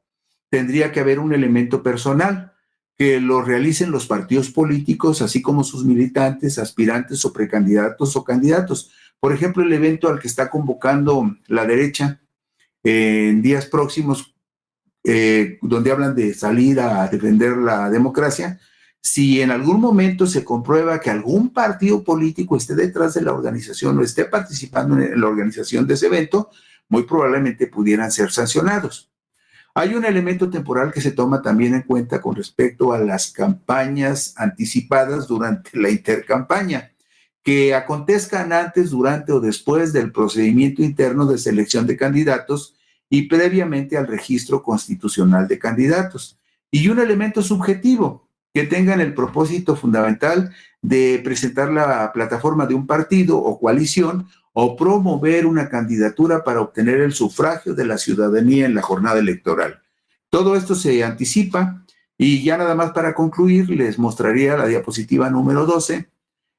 tendría que haber un elemento personal que lo realicen los partidos políticos, así como sus militantes, aspirantes o precandidatos o candidatos. Por ejemplo, el evento al que está convocando la derecha en días próximos, donde hablan de salir a defender la democracia, si en algún momento se comprueba que algún partido político esté detrás de la organización o esté participando en la organización de ese evento, muy probablemente pudieran ser sancionados. Hay un elemento temporal que se toma también en cuenta con respecto a las campañas anticipadas durante la intercampaña, que acontezcan antes, durante o después del procedimiento interno de selección de candidatos y previamente al registro constitucional de candidatos. Y un elemento subjetivo, que tengan el propósito fundamental de presentar la plataforma de un partido o coalición o promover una candidatura para obtener el sufragio de la ciudadanía en la jornada electoral. Todo esto se anticipa y ya nada más para concluir les mostraría la diapositiva número 12.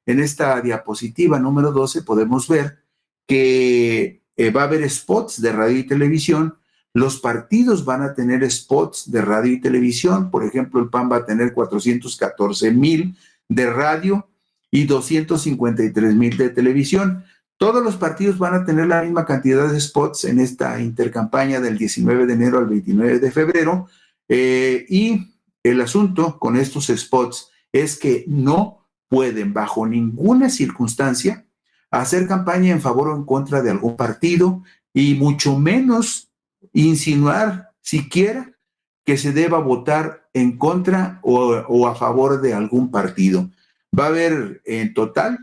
En esta diapositiva número 12 podemos ver que va a haber spots de radio y televisión. Los partidos van a tener spots de radio y televisión. Por ejemplo, el PAN va a tener 414,000 de radio y 253,000 de televisión. Todos los partidos van a tener la misma cantidad de spots en esta intercampaña del 19 de enero al 29 de febrero. Y el asunto con estos spots es que no pueden bajo ninguna circunstancia hacer campaña en favor o en contra de algún partido y mucho menos insinuar siquiera que se deba votar en contra o a favor de algún partido. Va a haber en total,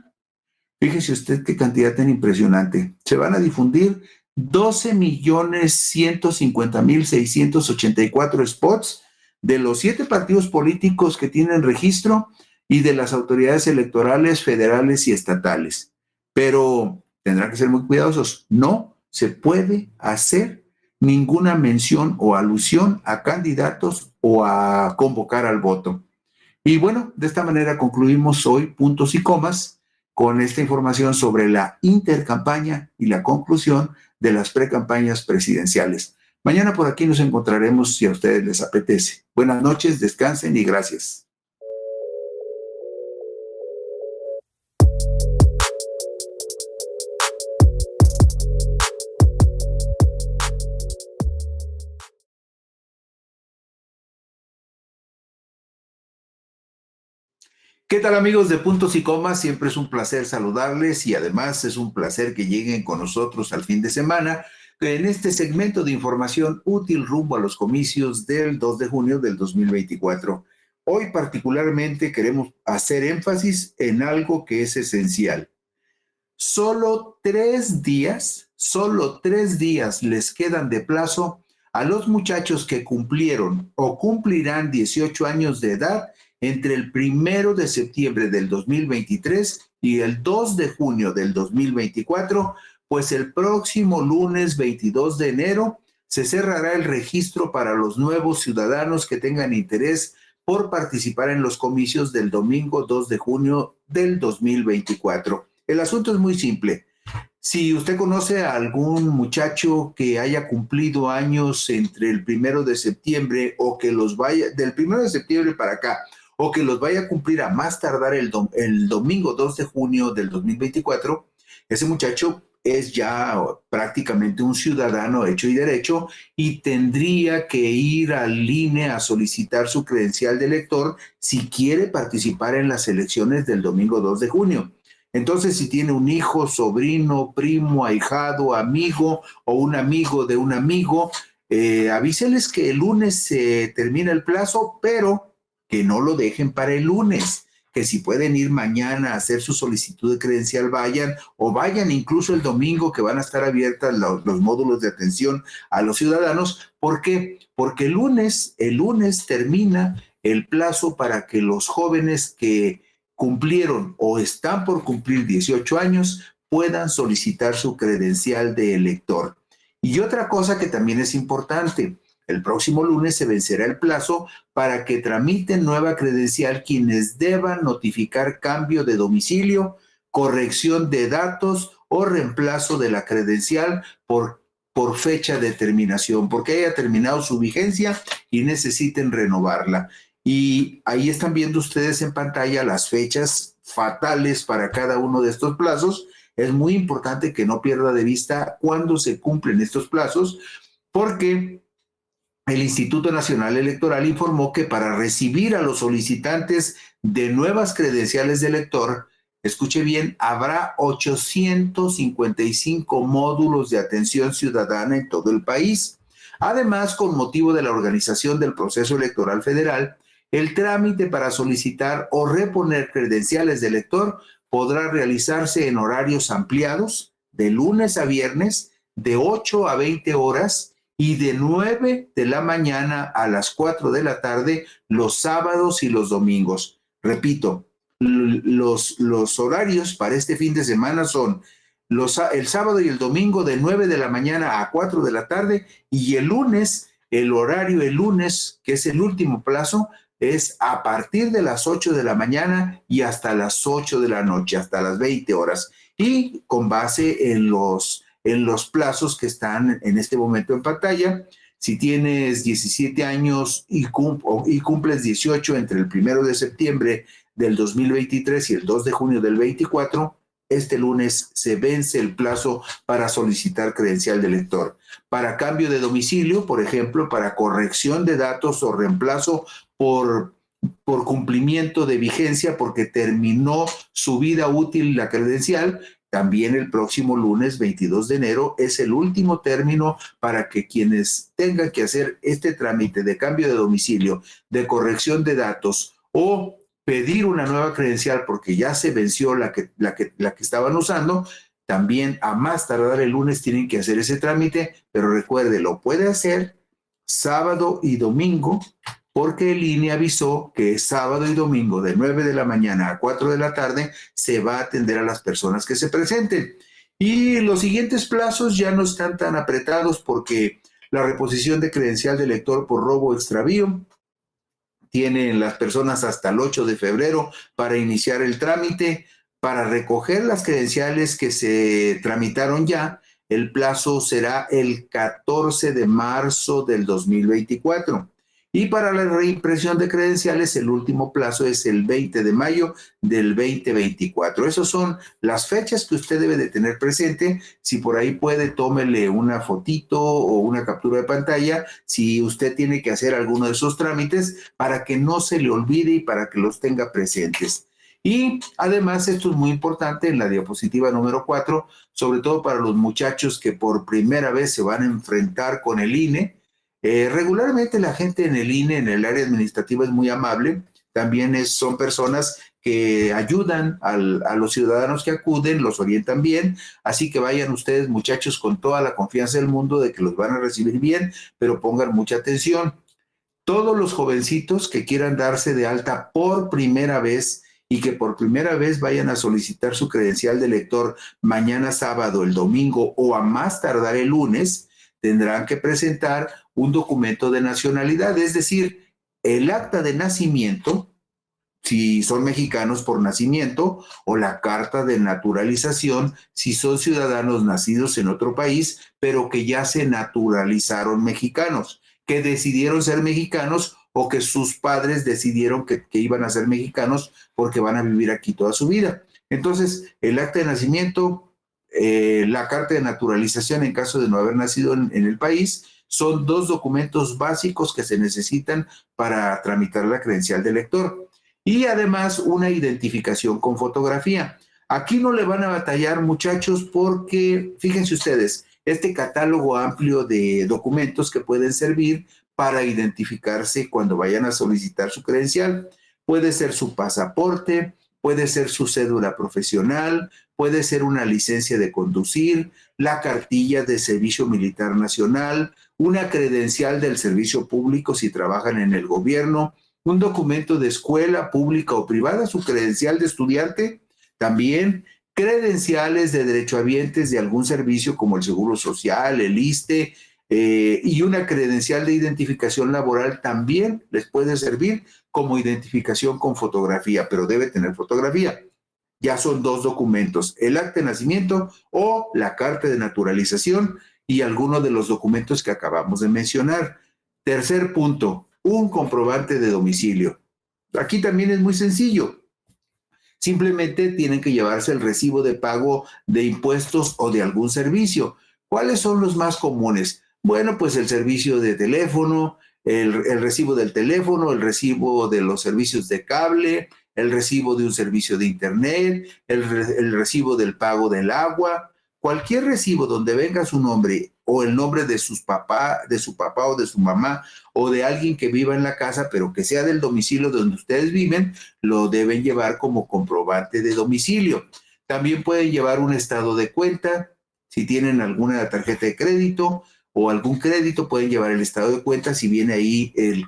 fíjese usted qué cantidad tan impresionante, se van a difundir 12,150,684 spots de los 7 partidos políticos que tienen registro y de las autoridades electorales federales y estatales. Pero tendrán que ser muy cuidadosos. No se puede hacer ninguna mención o alusión a candidatos o a convocar al voto. Y bueno, de esta manera concluimos hoy puntos y comas con esta información sobre la intercampaña y la conclusión de las precampañas presidenciales. Mañana por aquí nos encontraremos si a ustedes les apetece. Buenas noches, descansen y gracias. ¿Qué tal amigos de Puntos y Comas? Siempre es un placer saludarles y además es un placer que lleguen con nosotros al fin de semana en este segmento de información útil rumbo a los comicios del 2 de junio del 2024. Hoy particularmente queremos hacer énfasis en algo que es esencial. Solo 3 días les quedan de plazo a los muchachos que cumplieron o cumplirán 18 años de edad entre el 1 de septiembre del 2023 y el 2 de junio del 2024, pues el próximo lunes 22 de enero se cerrará el registro para los nuevos ciudadanos que tengan interés por participar en los comicios del domingo 2 de junio del 2024. El asunto es muy simple. Si usted conoce a algún muchacho que haya cumplido años entre el 1 de septiembre o que los vaya, del 1 de septiembre para acá, o que los vaya a cumplir a más tardar el domingo 2 de junio del 2024, ese muchacho es ya prácticamente un ciudadano hecho y derecho y tendría que ir al INE a solicitar su credencial de elector si quiere participar en las elecciones del domingo 2 de junio. Entonces, si tiene un hijo, sobrino, primo, ahijado, amigo o un amigo de un amigo, avíseles que el lunes se termina el plazo, pero que no lo dejen para el lunes, que si pueden ir mañana a hacer su solicitud de credencial, vayan, o vayan incluso el domingo que van a estar abiertas los módulos de atención a los ciudadanos. ¿Por qué? Porque el lunes termina el plazo para que los jóvenes que cumplieron o están por cumplir 18 años puedan solicitar su credencial de elector. Y otra cosa que también es importante, el próximo lunes se vencerá el plazo para que tramiten nueva credencial quienes deban notificar cambio de domicilio, corrección de datos o reemplazo de la credencial por fecha de terminación, porque haya terminado su vigencia y necesiten renovarla. Y ahí están viendo ustedes en pantalla las fechas fatales para cada uno de estos plazos. Es muy importante que no pierda de vista cuándo se cumplen estos plazos, porque el Instituto Nacional Electoral informó que para recibir a los solicitantes de nuevas credenciales de elector, escuche bien, habrá 855 módulos de atención ciudadana en todo el país. Además, con motivo de la organización del proceso electoral federal, el trámite para solicitar o reponer credenciales de elector podrá realizarse en horarios ampliados, de lunes a viernes, de 8 a 20 horas, y de 9 de la mañana a las 4 de la tarde los sábados y los domingos. Repito, los horarios para este fin de semana son el sábado y el domingo de 9 de la mañana a 4 de la tarde, y el lunes, el lunes, que es el último plazo, es a partir de las 8 de la mañana y hasta las 8 de la noche, hasta las 20 horas. Y con base en los plazos que están en este momento en pantalla, si tienes 17 años y cumples 18 entre el 1 de septiembre del 2023 y el 2 de junio del 24, este lunes se vence el plazo para solicitar credencial de elector. Para cambio de domicilio, por ejemplo, para corrección de datos o reemplazo por cumplimiento de vigencia porque terminó su vida útil la credencial, también el próximo lunes 22 de enero es el último término para que quienes tengan que hacer este trámite de cambio de domicilio, de corrección de datos o pedir una nueva credencial porque ya se venció la que estaban usando, también a más tardar el lunes tienen que hacer ese trámite, pero recuerde, lo puede hacer sábado y domingo, porque el INE avisó que sábado y domingo de 9 de la mañana a 4 de la tarde se va a atender a las personas que se presenten. Y los siguientes plazos ya no están tan apretados porque la reposición de credencial de elector por robo o extravío tienen las personas hasta el 8 de febrero para iniciar el trámite. Para recoger las credenciales que se tramitaron ya, el plazo será el 14 de marzo del 2024. Y para la reimpresión de credenciales, el último plazo es el 20 de mayo del 2024. Esas son las fechas que usted debe de tener presente. Si por ahí puede, tómele una fotito o una captura de pantalla si usted tiene que hacer alguno de esos trámites para que no se le olvide y para que los tenga presentes. Y además, esto es muy importante en la diapositiva número 4, sobre todo para los muchachos que por primera vez se van a enfrentar con el INE. Regularmente la gente en el INE, en el área administrativa, es muy amable. También son personas que ayudan a los ciudadanos que acuden, los orientan bien. Así que vayan ustedes, muchachos, con toda la confianza del mundo de que los van a recibir bien, pero pongan mucha atención. Todos los jovencitos que quieran darse de alta por primera vez y que por primera vez vayan a solicitar su credencial de elector mañana sábado, el domingo o a más tardar el lunes, tendrán que presentar un documento de nacionalidad, es decir, el acta de nacimiento, si son mexicanos por nacimiento, o la carta de naturalización si son ciudadanos nacidos en otro país, pero que ya se naturalizaron mexicanos, que decidieron ser mexicanos o que sus padres decidieron que iban a ser mexicanos porque van a vivir aquí toda su vida. Entonces, el acta de nacimiento, la carta de naturalización en caso de no haber nacido en el país, son dos documentos básicos que se necesitan para tramitar la credencial de lector. Y además una identificación con fotografía. Aquí no le van a batallar, muchachos, porque fíjense ustedes, este catálogo amplio de documentos que pueden servir para identificarse cuando vayan a solicitar su credencial. Puede ser su pasaporte, puede ser su cédula profesional, puede ser una licencia de conducir, la cartilla de Servicio Militar Nacional, una credencial del servicio público si trabajan en el gobierno, un documento de escuela pública o privada, su credencial de estudiante, también credenciales de derechohabientes de algún servicio como el Seguro Social, el ISSSTE, y una credencial de identificación laboral también les puede servir como identificación con fotografía, pero debe tener fotografía. Ya son dos documentos, el acta de nacimiento o la carta de naturalización y algunos de los documentos que acabamos de mencionar. Tercer punto, un comprobante de domicilio. Aquí también es muy sencillo. Simplemente tienen que llevarse el recibo de pago de impuestos o de algún servicio. ¿Cuáles son los más comunes? Bueno, pues el servicio de teléfono, el recibo del teléfono, el recibo de los servicios de cable, el recibo de un servicio de internet, el recibo del pago del agua. Cualquier recibo donde venga su nombre o el nombre de su papá o de su mamá o de alguien que viva en la casa, pero que sea del domicilio donde ustedes viven, lo deben llevar como comprobante de domicilio. También pueden llevar un estado de cuenta. Si tienen alguna tarjeta de crédito o algún crédito, pueden llevar el estado de cuenta si viene ahí el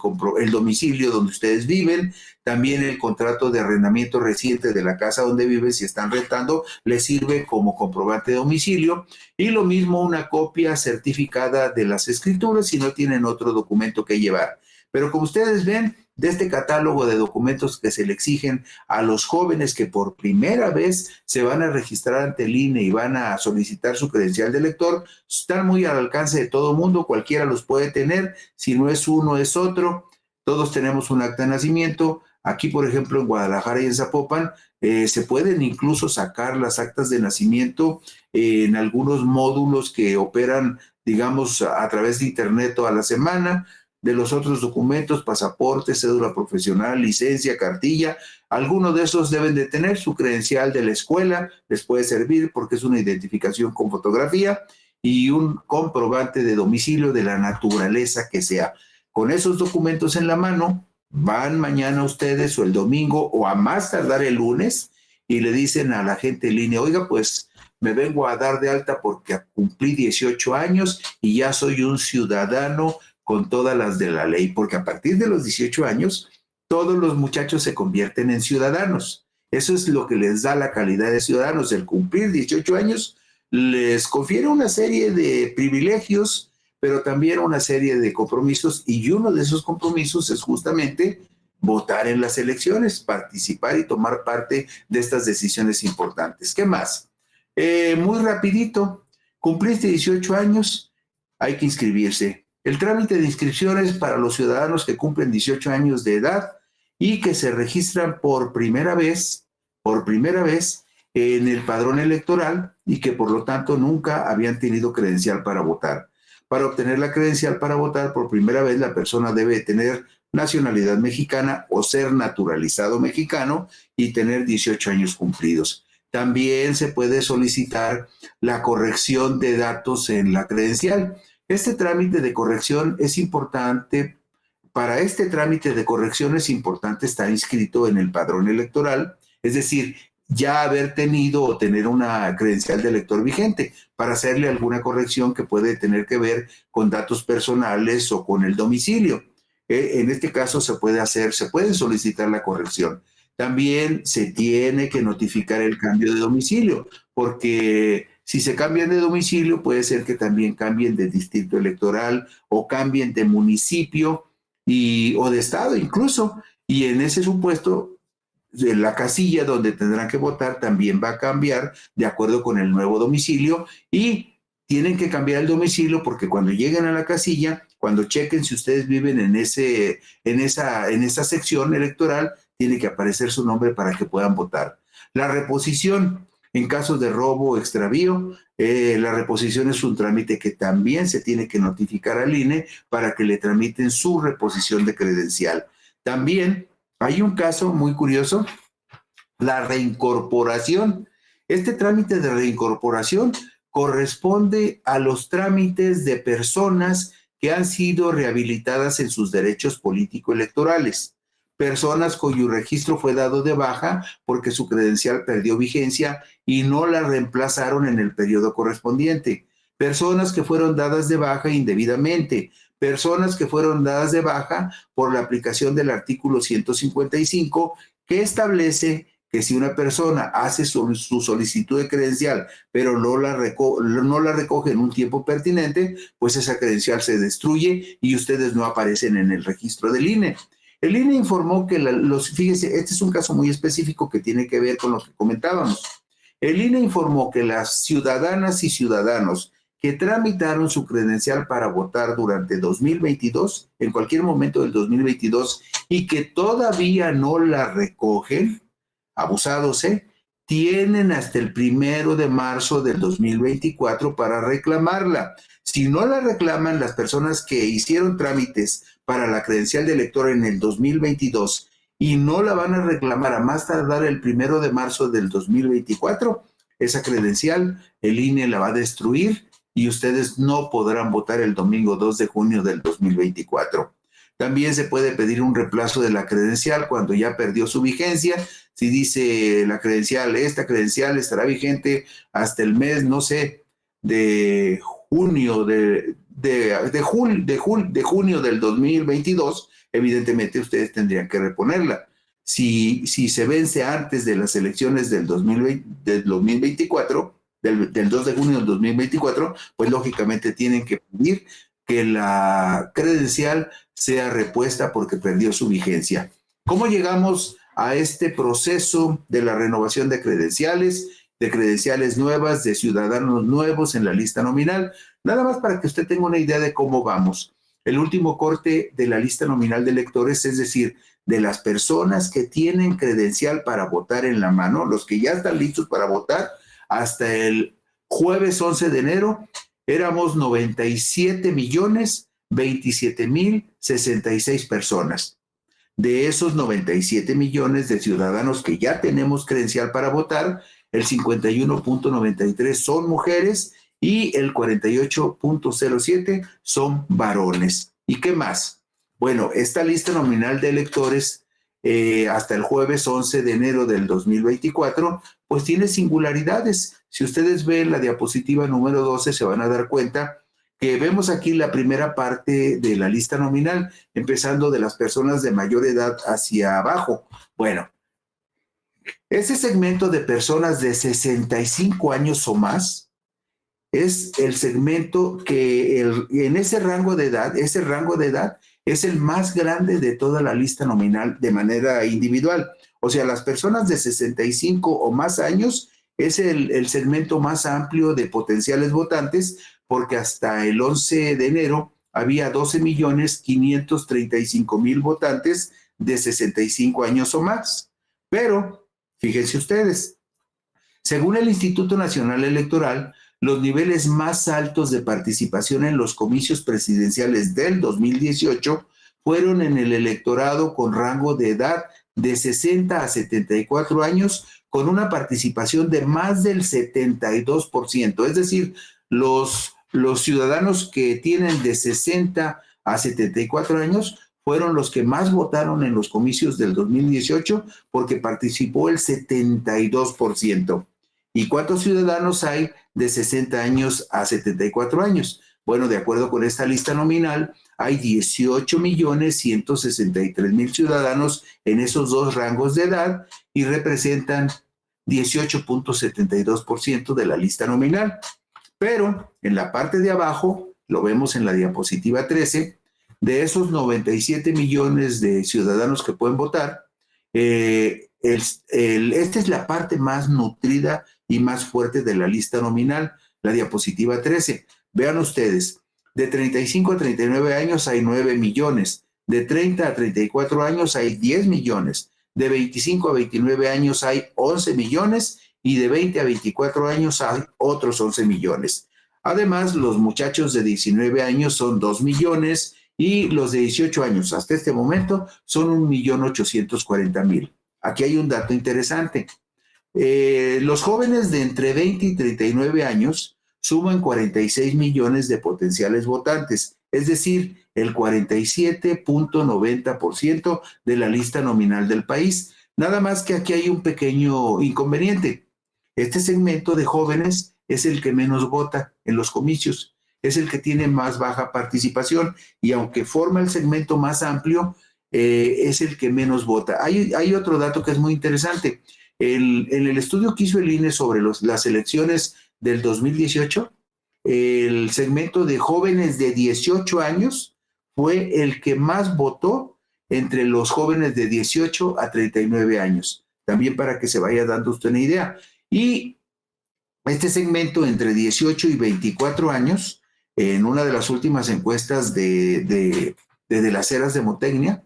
domicilio donde ustedes viven. También el contrato de arrendamiento reciente de la casa donde viven, si están rentando, les sirve como comprobante de domicilio. Y lo mismo una copia certificada de las escrituras si no tienen otro documento que llevar. Pero como ustedes ven, de este catálogo de documentos que se le exigen a los jóvenes que por primera vez se van a registrar ante el INE y van a solicitar su credencial de lector, están muy al alcance de todo mundo, cualquiera los puede tener, si no es uno es otro, todos tenemos un acta de nacimiento. Aquí, por ejemplo, en Guadalajara y en Zapopan, se pueden incluso sacar las actas de nacimiento en algunos módulos que operan, digamos, a través de internet toda la semana. De los otros documentos, pasaporte, cédula profesional, licencia, cartilla, algunos de esos deben de tener su credencial de la escuela, les puede servir porque es una identificación con fotografía y un comprobante de domicilio de la naturaleza que sea. Con esos documentos en la mano, van mañana ustedes o el domingo o a más tardar el lunes y le dicen a la gente en línea, oiga, pues me vengo a dar de alta porque cumplí 18 años y ya soy un ciudadano con todas las de la ley, porque a partir de los 18 años, todos los muchachos se convierten en ciudadanos. Eso es lo que les da la calidad de ciudadanos. El cumplir 18 años les confiere una serie de privilegios, pero también una serie de compromisos, y uno de esos compromisos es justamente votar en las elecciones, participar y tomar parte de estas decisiones importantes. ¿Qué más? Muy rapidito, cumpliste 18 años, hay que inscribirse. El trámite de inscripciones para los ciudadanos que cumplen 18 años de edad y que se registran por primera vez en el padrón electoral y que por lo tanto nunca habían tenido credencial para votar. Para obtener la credencial para votar por primera vez, la persona debe tener nacionalidad mexicana o ser naturalizado mexicano y tener 18 años cumplidos. También se puede solicitar la corrección de datos en la credencial. Este trámite de corrección es importante. Para este trámite de corrección es importante estar inscrito en el padrón electoral, es decir, ya haber tenido o tener una credencial de elector vigente para hacerle alguna corrección que puede tener que ver con datos personales o con el domicilio. En este caso se puede solicitar la corrección. También se tiene que notificar el cambio de domicilio, porque si se cambian de domicilio, puede ser que también cambien de distrito electoral o cambien de municipio o de estado incluso. Y en ese supuesto, la casilla donde tendrán que votar también va a cambiar de acuerdo con el nuevo domicilio y tienen que cambiar el domicilio porque cuando lleguen a la casilla, cuando chequen si ustedes viven en esa sección electoral, tiene que aparecer su nombre para que puedan votar. La reposición, en caso de robo o extravío, la reposición es un trámite que también se tiene que notificar al INE para que le tramiten su reposición de credencial. También hay un caso muy curioso, la reincorporación. Este trámite de reincorporación corresponde a los trámites de personas que han sido rehabilitadas en sus derechos político-electorales, personas cuyo registro fue dado de baja porque su credencial perdió vigencia y no la reemplazaron en el periodo correspondiente, personas que fueron dadas de baja indebidamente, personas que fueron dadas de baja por la aplicación del artículo 155 que establece que si una persona hace su solicitud de credencial, pero no la recoge en un tiempo pertinente, pues esa credencial se destruye y ustedes no aparecen en el registro del INE. El INE informó que fíjese, este es un caso muy específico que tiene que ver con lo que comentábamos. El INE informó que las ciudadanas y ciudadanos que tramitaron su credencial para votar durante 2022, en cualquier momento del 2022, y que todavía no la recogen, abusados, tienen hasta el 1 de marzo del 2024 para reclamarla. Si no la reclaman, las personas que hicieron trámites para la credencial de elector en el 2022 y no la van a reclamar a más tardar el 1 de marzo del 2024, esa credencial el INE la va a destruir y ustedes no podrán votar el domingo 2 de junio del 2024. También se puede pedir un reemplazo de la credencial cuando ya perdió su vigencia. Si dice la credencial, esta credencial estará vigente hasta el mes, no sé, de junio de junio del 2022, evidentemente ustedes tendrían que reponerla. Si se vence antes de las elecciones del 2024, del 2 de junio del 2024, pues lógicamente tienen que pedir que la credencial sea repuesta porque perdió su vigencia. ¿Cómo llegamos a este proceso de la renovación de credenciales nuevas, de ciudadanos nuevos en la lista nominal? Nada más para que usted tenga una idea de cómo vamos. El último corte de la lista nominal de electores, es decir, de las personas que tienen credencial para votar en la mano, los que ya están listos para votar, hasta el jueves 11 de enero, éramos 97,027,066 personas. De esos 97 millones de ciudadanos que ya tenemos credencial para votar, el 51.93 son mujeres y el 48.07 son varones. ¿Y qué más? Bueno, esta lista nominal de electores hasta el jueves 11 de enero del 2024, pues tiene singularidades. Si ustedes ven la diapositiva número 12, se van a dar cuenta que vemos aquí la primera parte de la lista nominal, empezando de las personas de mayor edad hacia abajo. Bueno, ese segmento de personas de 65 años o más es el segmento que en ese rango de edad es el más grande de toda la lista nominal de manera individual. O sea, las personas de 65 o más años es el segmento más amplio de potenciales votantes, porque hasta el 11 de enero había 12,535,000 votantes de 65 años o más. Pero, fíjense ustedes, según el Instituto Nacional Electoral, los niveles más altos de participación en los comicios presidenciales del 2018 fueron en el electorado con rango de edad de 60 a 74 años, con una participación de más del 72%. Es decir, los ciudadanos que tienen de 60 a 74 años fueron los que más votaron en los comicios del 2018 porque participó el 72%. ¿Y cuántos ciudadanos hay de 60 años a 74 años? Bueno, de acuerdo con esta lista nominal, hay 18,163,000 ciudadanos en esos dos rangos de edad y representan 18.72% de la lista nominal. Pero en la parte de abajo, lo vemos en la diapositiva 13, de esos 97 millones de ciudadanos que pueden votar, el esta es la parte más nutrida y más fuerte de la lista nominal, la diapositiva 13. Vean ustedes, de 35 a 39 años hay 9 millones, de 30 a 34 años hay 10 millones, de 25 a 29 años hay 11 millones y de 20 a 24 años hay otros 11 millones. Además, los muchachos de 19 años son 2 millones y los de 18 años hasta este momento son 1.840.000. Aquí hay un dato interesante. Los jóvenes de entre 20 y 39 años suman 46 millones de potenciales votantes, es decir, el 47.90% de la lista nominal del país. Nada más que aquí hay un pequeño inconveniente. Este segmento de jóvenes es el que menos vota en los comicios, es el que tiene más baja participación y aunque forma el segmento más amplio, es el que menos vota. Hay otro dato que es muy interesante. En el estudio que hizo el INE sobre las elecciones del 2018, el segmento de jóvenes de 18 años fue el que más votó entre los jóvenes de 18 a 39 años. También para que se vaya dando usted una idea. Y este segmento entre 18 y 24 años, en una de las últimas encuestas de las Heras de Motecnia,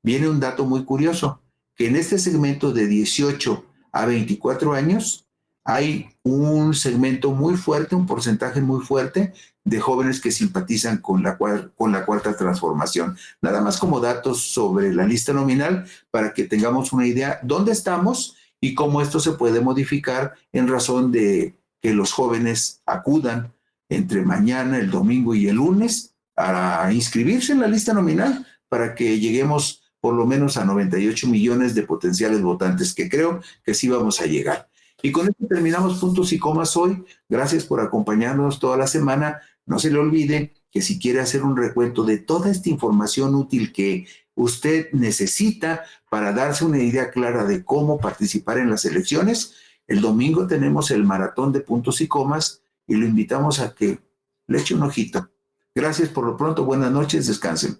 viene un dato muy curioso, que en este segmento de 18 a 24 años hay un segmento muy fuerte, un porcentaje muy fuerte de jóvenes que simpatizan con la cuarta transformación. Nada más como datos sobre la lista nominal para que tengamos una idea dónde estamos y cómo esto se puede modificar en razón de que los jóvenes acudan entre mañana, el domingo y el lunes a inscribirse en la lista nominal para que lleguemos por lo menos a 98 millones de potenciales votantes, que creo que sí vamos a llegar. Y con esto terminamos puntos y comas hoy. Gracias por acompañarnos toda la semana. No se le olvide que si quiere hacer un recuento de toda esta información útil que usted necesita para darse una idea clara de cómo participar en las elecciones, el domingo tenemos el maratón de puntos y comas y lo invitamos a que le eche un ojito. Gracias por lo pronto. Buenas noches. Descansen.